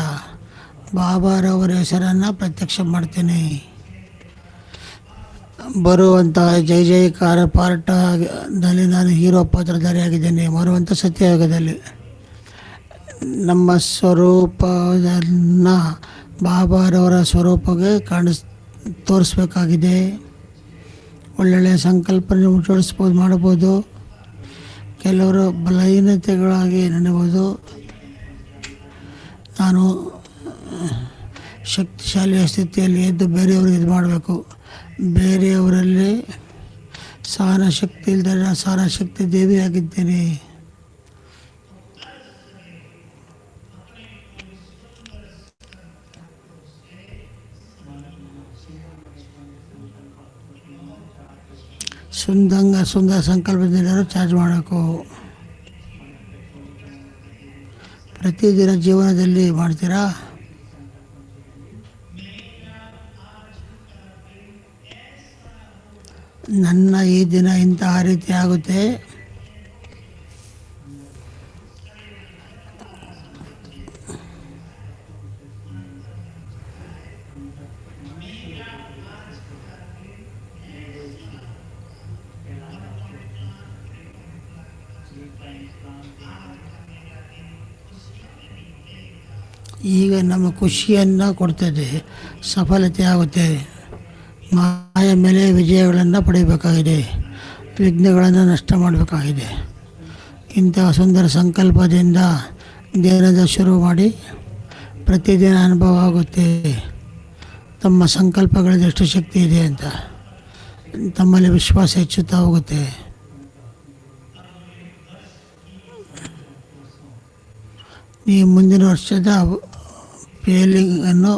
ಬಾಬಾರವರ ಹೆಸರನ್ನು ಪ್ರತ್ಯಕ್ಷ ಮಾಡ್ತೇನೆ. ಬರುವಂಥ ಜೈ ಜೈಕಾರ ಪಾಠದಲ್ಲಿ ನಾನು ಹೀರೋ ಪಾತ್ರಧಾರಿಯಾಗಿದ್ದೇನೆ. ಬರುವಂಥ ಸತ್ಯಯುಗದಲ್ಲಿ ನಮ್ಮ ಸ್ವರೂಪವನ್ನು ಬಾಬಾರವರ ಸ್ವರೂಪಕ್ಕೆ ತೋರಿಸ್ಬೇಕಾಗಿದೆ. ಒಳ್ಳೊಳ್ಳೆಯ ಸಂಕಲ್ಪನೆ ಮಾಡಬೋದು. ಕೆಲವರು ಬಲಹೀನತೆಗಳಾಗಿ ನಡೆಬೋದು. ನಾನು ಶಕ್ತಿಶಾಲಿಯ ಸ್ಥಿತಿಯಲ್ಲಿ ಎದ್ದು ಬೇರೆಯವ್ರಿಗೆ ಇದು ಮಾಡಬೇಕು. ಬೇರೆಯವರಲ್ಲಿ ಸಹನ ಶಕ್ತಿ ಇಲ್ಲದೆ ನಾನು ಸಹನ ಶಕ್ತಿ ದೇವಿಯಾಗಿದ್ದೇನೆ. ಸುಂದರ ಸಂಕಲ್ಪದಿಂದ ಚಾರ್ಜ್ ಮಾಡಬೇಕು. ಪ್ರತಿದಿನ ಜೀವನದಲ್ಲಿ ಮಾಡ್ತೀರಾ? ನನ್ನ ಈ ದಿನ ಇಂತಹ ರೀತಿ ಆಗುತ್ತೆ. ಈಗ ನಮ್ಮ ಖುಷಿಯನ್ನು ಕೊಡ್ತದೆ, ಸಫಲತೆ ಆಗುತ್ತೆ. ಮಾಯ ಮೇಲೆ ವಿಜಯಗಳನ್ನು ಪಡೆಯಬೇಕಾಗಿದೆ, ವಿಘ್ನಗಳನ್ನು ನಷ್ಟ ಮಾಡಬೇಕಾಗಿದೆ. ಇಂತಹ ಸುಂದರ ಸಂಕಲ್ಪದಿಂದ ದಿನದ ಶುರು ಮಾಡಿ ಪ್ರತಿದಿನ ಅನುಭವ ಆಗುತ್ತೆ ತಮ್ಮ ಸಂಕಲ್ಪಗಳಲ್ಲಿ ಎಷ್ಟು ಶಕ್ತಿ ಇದೆ ಅಂತ. ತಮ್ಮಲ್ಲಿ ವಿಶ್ವಾಸ ಹೆಚ್ಚುತ್ತಾ ಹೋಗುತ್ತೆ. ಈ ಮುಂದಿನ ವರ್ಷದ ಫೇಲಿಂಗನ್ನು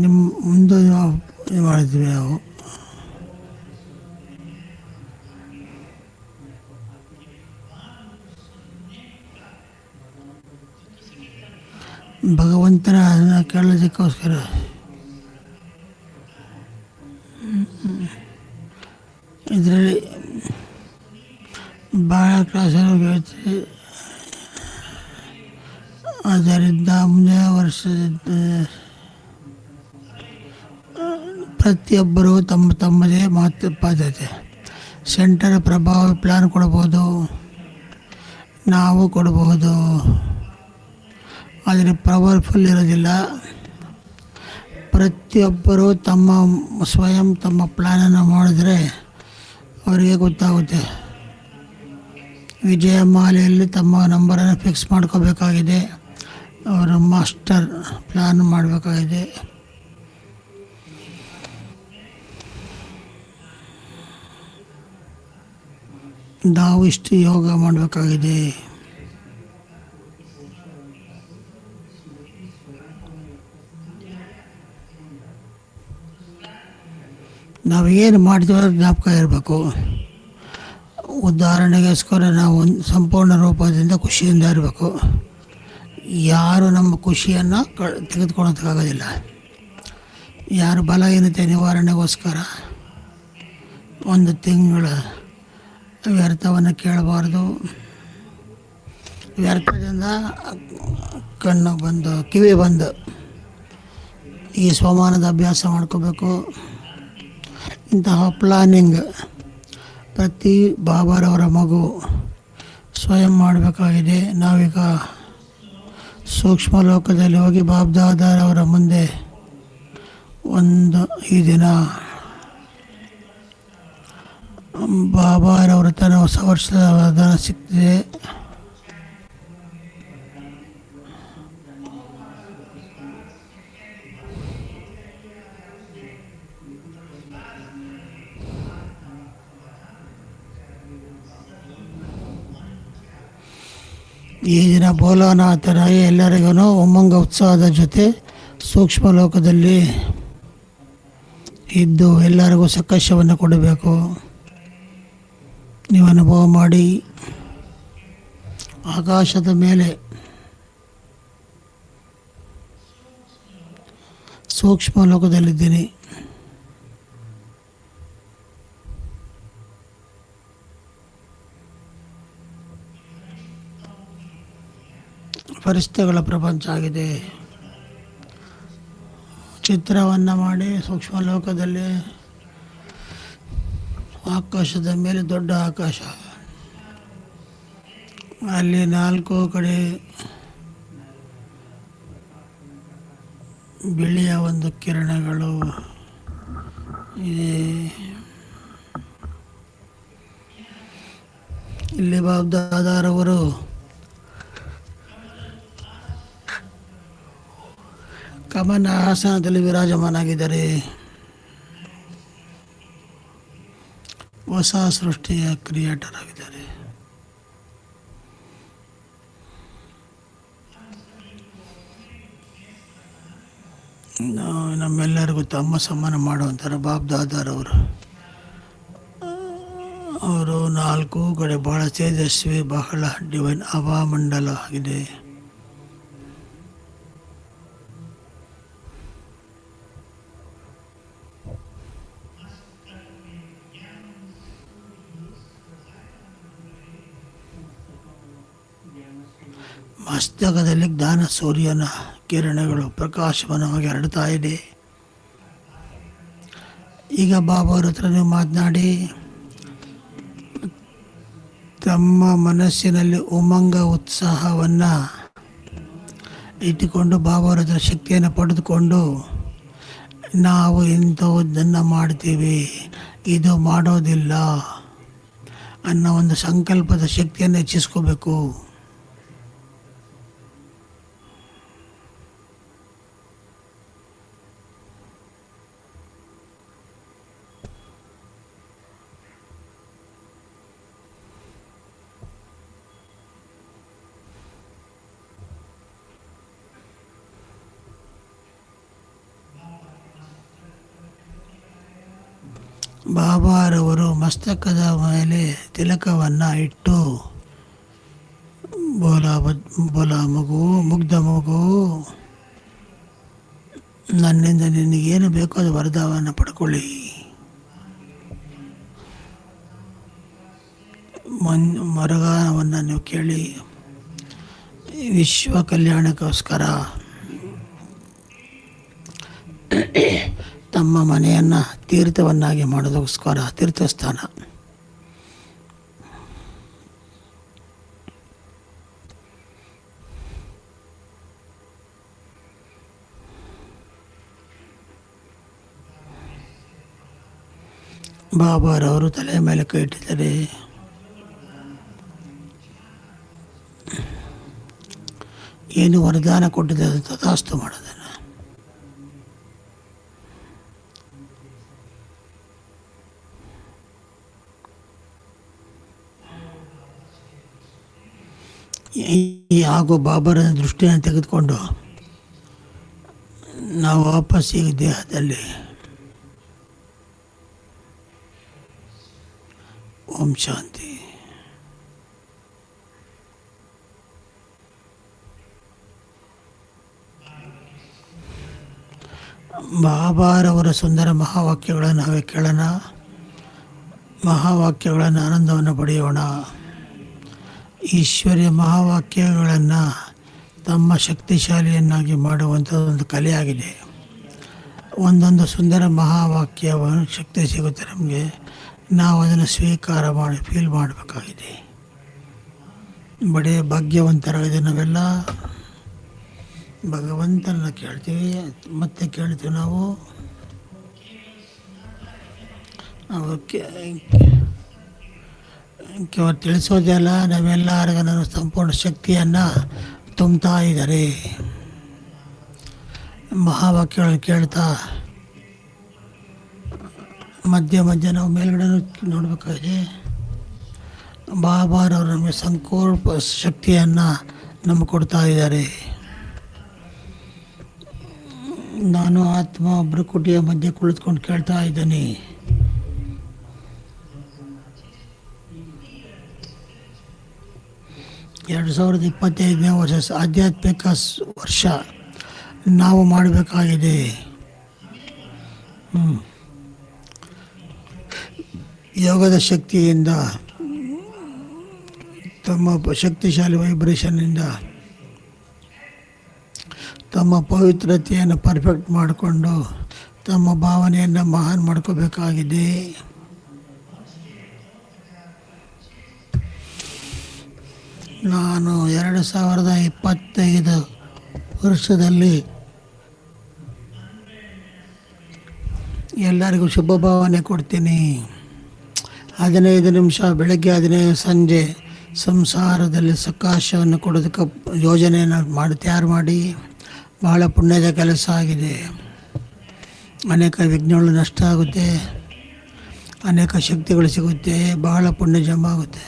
ನಿಮ್ಮ ಮುಂದೆ ಮಾಡಿದ್ವಿ ನಾವು. ಭಗವಂತನ ಕೇಳೋದಕ್ಕೋಸ್ಕರ ಇದರಲ್ಲಿ ಭಾಳ ಕ್ಲಾಸಲ್ಲಿ ಹೇಳ್ತೀವಿ. ಅದರಿಂದ ಮುಂದಿನ ವರ್ಷದ ಪ್ರತಿಯೊಬ್ಬರೂ ತಮ್ಮದೇ ಮಹತ್ವಪಾದತೆ ಸೆಂಟರ್ ಪ್ರಭಾವ ಪ್ಲ್ಯಾನ್ ಕೊಡ್ಬೋದು, ನಾವು ಕೊಡಬಹುದು. ಆದರೆ ಪವರ್ಫುಲ್ ಇರೋದಿಲ್ಲ. ಪ್ರತಿಯೊಬ್ಬರೂ ಸ್ವಯಂ ತಮ್ಮ ಪ್ಲ್ಯಾನನ್ನು ಮಾಡಿದ್ರೆ ಅವರಿಗೆ ಗೊತ್ತಾಗುತ್ತೆ. ವಿಜಯಮಾಲೆಯಲ್ಲಿ ತಮ್ಮ ನಂಬರನ್ನು ಫಿಕ್ಸ್ ಮಾಡ್ಕೋಬೇಕಾಗಿದೆ. ಅವರು ಮಾಸ್ಟರ್ ಪ್ಲ್ಯಾನ್ ಮಾಡಬೇಕಾಗಿದೆ. ನಾವು ಇಷ್ಟು ಯೋಗ ಮಾಡಬೇಕಾಗಿದೆ. ನಾವು ಏನು ಮಾಡ್ತೀವೋ ಜ್ಞಾಪಕ ಇರಬೇಕು. ಉದಾಹರಣೆಗೋಸ್ಕರ ನಾವು ಸಂಪೂರ್ಣ ರೂಪದಿಂದ ಖುಷಿಯಿಂದ ಇರಬೇಕು. ಯಾರು ನಮ್ಮ ಖುಷಿಯನ್ನು ತೆಗೆದುಕೊಳ್ಳೋದಕ್ಕಾಗೋದಿಲ್ಲ. ಯಾರು ಬಲಹೀನತೆ ನಿವಾರಣೆಗೋಸ್ಕರ ಒಂದು ತಿಂಗಳ ವ್ಯರ್ಥವನ್ನು ಕೇಳಬಾರ್ದು. ವ್ಯರ್ಥದಿಂದ ಕಣ್ಣು ಬಂದು ಕಿವಿ ಬಂದು ಈ ಸ್ವಮಾನದ ಅಭ್ಯಾಸ ಮಾಡ್ಕೋಬೇಕು. ಇಂತಹ ಪ್ಲಾನಿಂಗ್ ಪ್ರತಿ ಬಾಬಾರವರ ಮಗು ಸ್ವಯಂ ಮಾಡಬೇಕಾಗಿದೆ. ನಾವೀಗ ಸೂಕ್ಷ್ಮ ಲೋಕದಲ್ಲಿ ಹೋಗಿ ಬಾಬ್ದಾದಾರವರ ಮುಂದೆ ಈ ದಿನ ಬಾಬಾರವರ ತನ್ನ ಹೊಸ ವರ್ಷದ ವರದಾನ ಸಿಗ್ತಿದೆ. ಈ ದಿನ ಬೋಲಾನಾಥರಾಗಿ ಎಲ್ಲರಿಗೂ ಉಮ್ಮಂಗ ಉತ್ಸಾಹದ ಜೊತೆ ಸೂಕ್ಷ್ಮ ಲೋಕದಲ್ಲಿ ಇದ್ದು ಎಲ್ಲರಿಗೂ ಸಕಾಶವನ್ನು ಕೊಡಬೇಕು. ನೀವು ಅನುಭವ ಮಾಡಿ ಆಕಾಶದ ಮೇಲೆ ಸೂಕ್ಷ್ಮ ಲೋಕದಲ್ಲಿದ್ದೀನಿ. ಪರಿಸ್ಥಿತಿಗಳ ಪ್ರಪಂಚ ಆಗಿದೆ. ಚಿತ್ರವನ್ನು ಮಾಡಿ ಸೂಕ್ಷ್ಮ ಲೋಕದಲ್ಲಿ ಆಕಾಶದ ಮೇಲೆ ದೊಡ್ಡ ಆಕಾಶ, ಅಲ್ಲಿ 4 ಕಡೆ ಬಿಳಿಯ ಒಂದು ಕಿರಣಗಳು ಇದೆ. ಇಲ್ಲಿ ಬಾಬ್ದಾದಾರವರು ಕಮನ ಆಸನದಲ್ಲಿ ವಿರಾಜಮಾನಾಗಿದ್ದಾರೆ. ಹೊಸ ಸೃಷ್ಟಿಯ ಕ್ರಿಯೇಟರ್ ಆಗಿದ್ದಾರೆ. ನಮ್ಮೆಲ್ಲರಿಗೂ ತಮ್ಮ ಸಮ್ಮಾನ ಮಾಡುವಂತಾರೆ ಬಾಬ್ದಾದಾರವರು. ಅವರು 4 ಕಡೆ ಬಹಳ ತೇಜಸ್ವಿ, ಬಹಳ ಡಿವೈನ್ ಹವಾಮಂಡಲ ಆಗಿದೆ. ಮಸ್ತಕದಲ್ಲಿ ಜ್ಞಾನ ಸೂರ್ಯನ ಕಿರಣಗಳು ಪ್ರಕಾಶಮಾನವಾಗಿ ಹರಡ್ತಾ ಇದೆ. ಈಗ ಬಾಬಾವ್ರ ಹತ್ರ ನೀವು ಮಾತನಾಡಿ ತಮ್ಮ ಮನಸ್ಸಿನಲ್ಲಿ ಉಮಂಗ ಉತ್ಸಾಹವನ್ನು ಇಟ್ಟುಕೊಂಡು ಬಾಬಾವ್ರ ಹತ್ರ ಶಕ್ತಿಯನ್ನು ಪಡೆದುಕೊಂಡು ನಾವು ಇಂಥದ್ದನ್ನು ಮಾಡ್ತೀವಿ, ಇದು ಮಾಡೋದಿಲ್ಲ ಅನ್ನೋ ಒಂದು ಸಂಕಲ್ಪದ ಶಕ್ತಿಯನ್ನು ಹೆಚ್ಚಿಸ್ಕೋಬೇಕು. ಬಾಬಾರವರು ಮಸ್ತಕದ ಮೇಲೆ ತಿಲಕವನ್ನು ಇಟ್ಟು ಬೋಲ ಮಗು, ಮುಗ್ಧ ಮಗು, ನನ್ನಿಂದ ನಿನಗೇನು ಬೇಕೋ ಅದು ವರದಾನವನ್ನು ಪಡ್ಕೊಳ್ಳಿ. ವರದಾನವನ್ನು ನೀವು ಕೇಳಿ. ವಿಶ್ವ ಕಲ್ಯಾಣಕ್ಕೋಸ್ಕರ ತಮ್ಮ ಮನೆಯನ್ನು ತೀರ್ಥವನ್ನಾಗಿ ಮಾಡೋದಕ್ಕೋಸ್ಕರ ತೀರ್ಥಸ್ಥಾನ. ಬಾಬಾರವರು ತಲೆ ಮೇಲೆ ಕೈ ಇಟ್ಟಿದ್ದಾರೆ. ಏನು ವರದಾನ ಕೊಟ್ಟಿದ್ದಾರೆ ತಥಾಸ್ತು ಮಾಡೋದನ್ನು. ಹಾಗೂ ಬಾಬಾರ ದೃಷ್ಟಿಯನ್ನು ತೆಗೆದುಕೊಂಡು ನಾವು ವಾಪಸ್ ಈಗ ದೇಹದಲ್ಲಿ ಓಂ ಶಾಂತಿ. ಬಾಬಾರವರ ಸುಂದರ ಮಹಾವಾಕ್ಯಗಳನ್ನು ನಾವೇ ಕೇಳೋಣ. ಮಹಾವಾಕ್ಯಗಳನ್ನು ಆನಂದವನ್ನು ಪಡೆಯೋಣ. ಈಶ್ವರ್ಯ ಮಹಾವಾಕ್ಯಗಳನ್ನು ತಮ್ಮ ಶಕ್ತಿಶಾಲಿಯನ್ನಾಗಿ ಮಾಡುವಂಥ ಒಂದು ಕಲೆಯಾಗಿದೆ. ಒಂದೊಂದು ಸುಂದರ ಮಹಾವಾಕ್ಯವನ್ನು ಶಕ್ತಿ ಸಿಗುತ್ತೆ ನಮಗೆ. ನಾವು ಅದನ್ನು ಸ್ವೀಕಾರ ಮಾಡಿ ಫೀಲ್ ಮಾಡಬೇಕಾಗಿದೆ. ಬಡೇ ಭಾಗ್ಯವಂತರಾಗಿದೆ ನಾವೆಲ್ಲ. ಭಗವಂತನ ಕೇಳ್ತೀವಿ, ಮತ್ತೆ ಕೇಳ್ತೀವಿ ನಾವು. ಅವ್ರು ತಿಳಿಸೋದೇ ಅಲ್ಲ, ನಾವೆಲ್ಲರಿಗೂ ನಾನು ಸಂಪೂರ್ಣ ಶಕ್ತಿಯನ್ನು ತುಂಬ್ತಾ ಇದ್ದಾರೆ. ಮಹಾವಾಕ್ಯಗಳನ್ನು ಕೇಳ್ತಾ ಮಧ್ಯ ನಾವು ಮೇಲ್ಗಡೆ ನೋಡಬೇಕಾಗಿದೆ. ಬಾಬಾರವರು ನಮಗೆ ಸಂಪೂರ್ಣ ಶಕ್ತಿಯನ್ನು ನಮಗೆ ಕೊಡ್ತಾ ಇದ್ದಾರೆ. ನಾನು ಆತ್ಮ ಒಬ್ಬರು ಕುಟಿಯ ಮಧ್ಯೆ ಕುಳಿತುಕೊಂಡು ಕೇಳ್ತಾ ಇದ್ದೀನಿ. ಎರಡು 2025ನೇ ವರ್ಷ ಆಧ್ಯಾತ್ಮಿಕ ವರ್ಷ ನಾವು ಮಾಡಬೇಕಾಗಿದೆ. ಯೋಗದ ಶಕ್ತಿಯಿಂದ, ತಮ್ಮ ಶಕ್ತಿಶಾಲಿ ವೈಬ್ರೇಷನ್ನಿಂದ ತಮ್ಮ ಪವಿತ್ರತೆಯನ್ನು ಪರ್ಫೆಕ್ಟ್ ಮಾಡಿಕೊಂಡು ತಮ್ಮ ಭಾವನೆಯನ್ನು ಮಹಾನ್ ಮಾಡ್ಕೋಬೇಕಾಗಿದೆ. ನಾನು 2025 ವರ್ಷದಲ್ಲಿ ಎಲ್ಲರಿಗೂ ಶುಭ ಭಾವನೆ ಕೊಡ್ತೀನಿ. 15 ನಿಮಿಷ ಬೆಳಗ್ಗೆ, 15 ಸಂಜೆ ಸಂಸಾರದಲ್ಲಿ ಸಕಾಶವನ್ನು ಕೊಡೋದಕ್ಕೆ ಯೋಜನೆಯನ್ನು ತಯಾರು ಮಾಡಿ ಬಹಳ ಪುಣ್ಯದ ಕೆಲಸ ಆಗಿದೆ. ಅನೇಕ ವಿಘ್ನಗಳು ನಷ್ಟ ಆಗುತ್ತೆ, ಅನೇಕ ಶಕ್ತಿಗಳು ಸಿಗುತ್ತೆ, ಬಹಳ ಪುಣ್ಯ ಜಮಾ ಆಗುತ್ತೆ.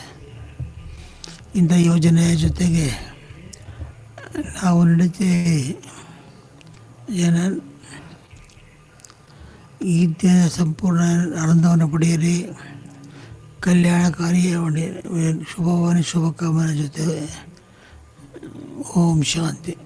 ಇಂಥ ಯೋಜನೆಯ ಜೊತೆಗೆ ನಾವು ನಡೀತೀವಿ. ಈ ದಿನ ಸಂಪೂರ್ಣ ಆನಂದವನ್ನು ಪಡೆಯಿರಿ, ಕಲ್ಯಾಣಕಾರಿ ಶುಭವಾಣಿ ಶುಭಕಾಮನೆ ಜೊತೆ. ಓಂ ಶಾಂತಿ.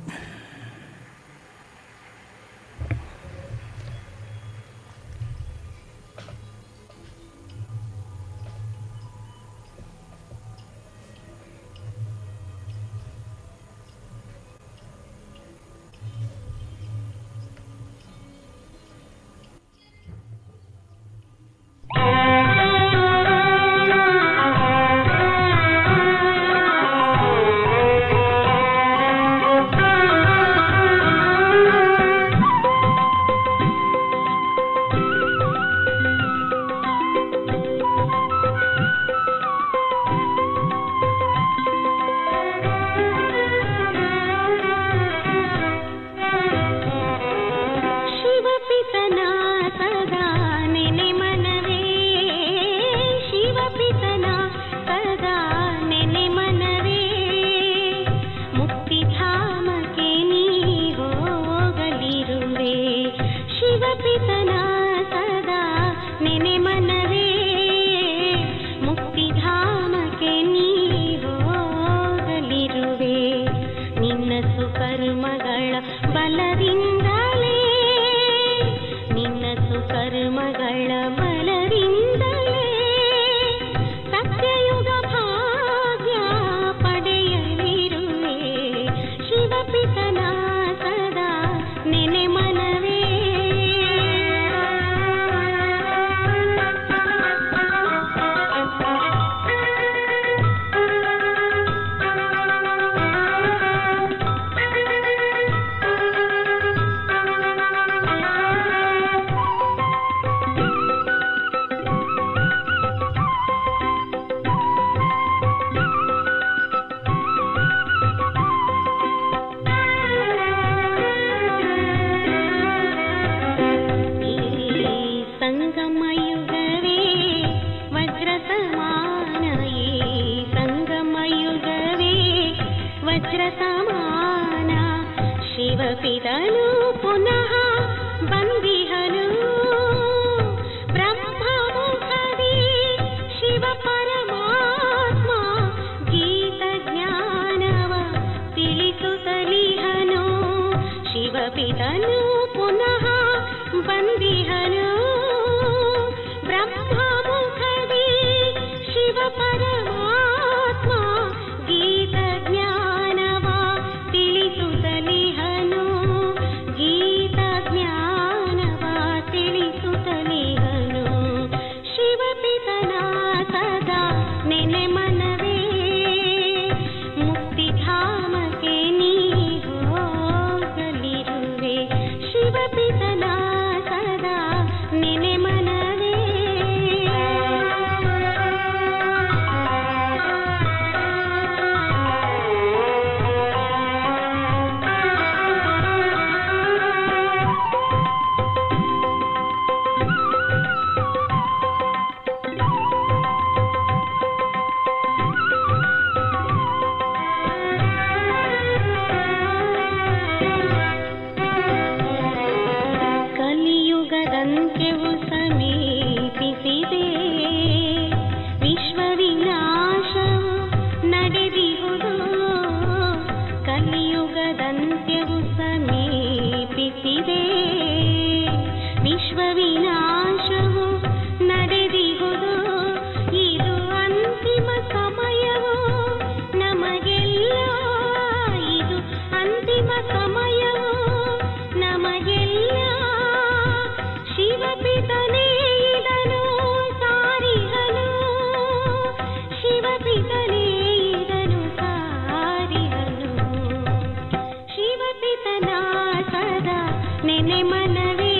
ನೆನೆ ಮನವೇ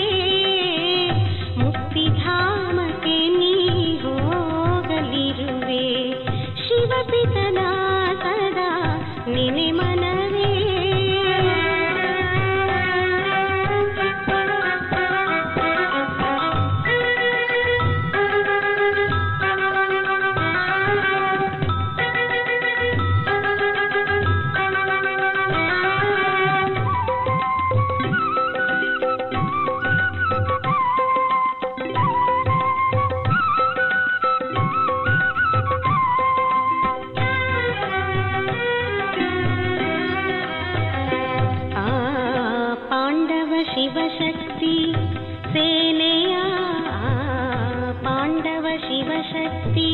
ಮುಕ್ತಿಧಾಮಕ್ಕೆ ನೀ ಹೋಗಲಿರುವೆ ಶಿವಪಿತನ ಸದಾ ನೆನೆ ಮನವೇ ಶಿವಶಕ್ತಿ ಸೇನೆಯ ಪಾಂಡವ ಶಿವಶಕ್ತಿ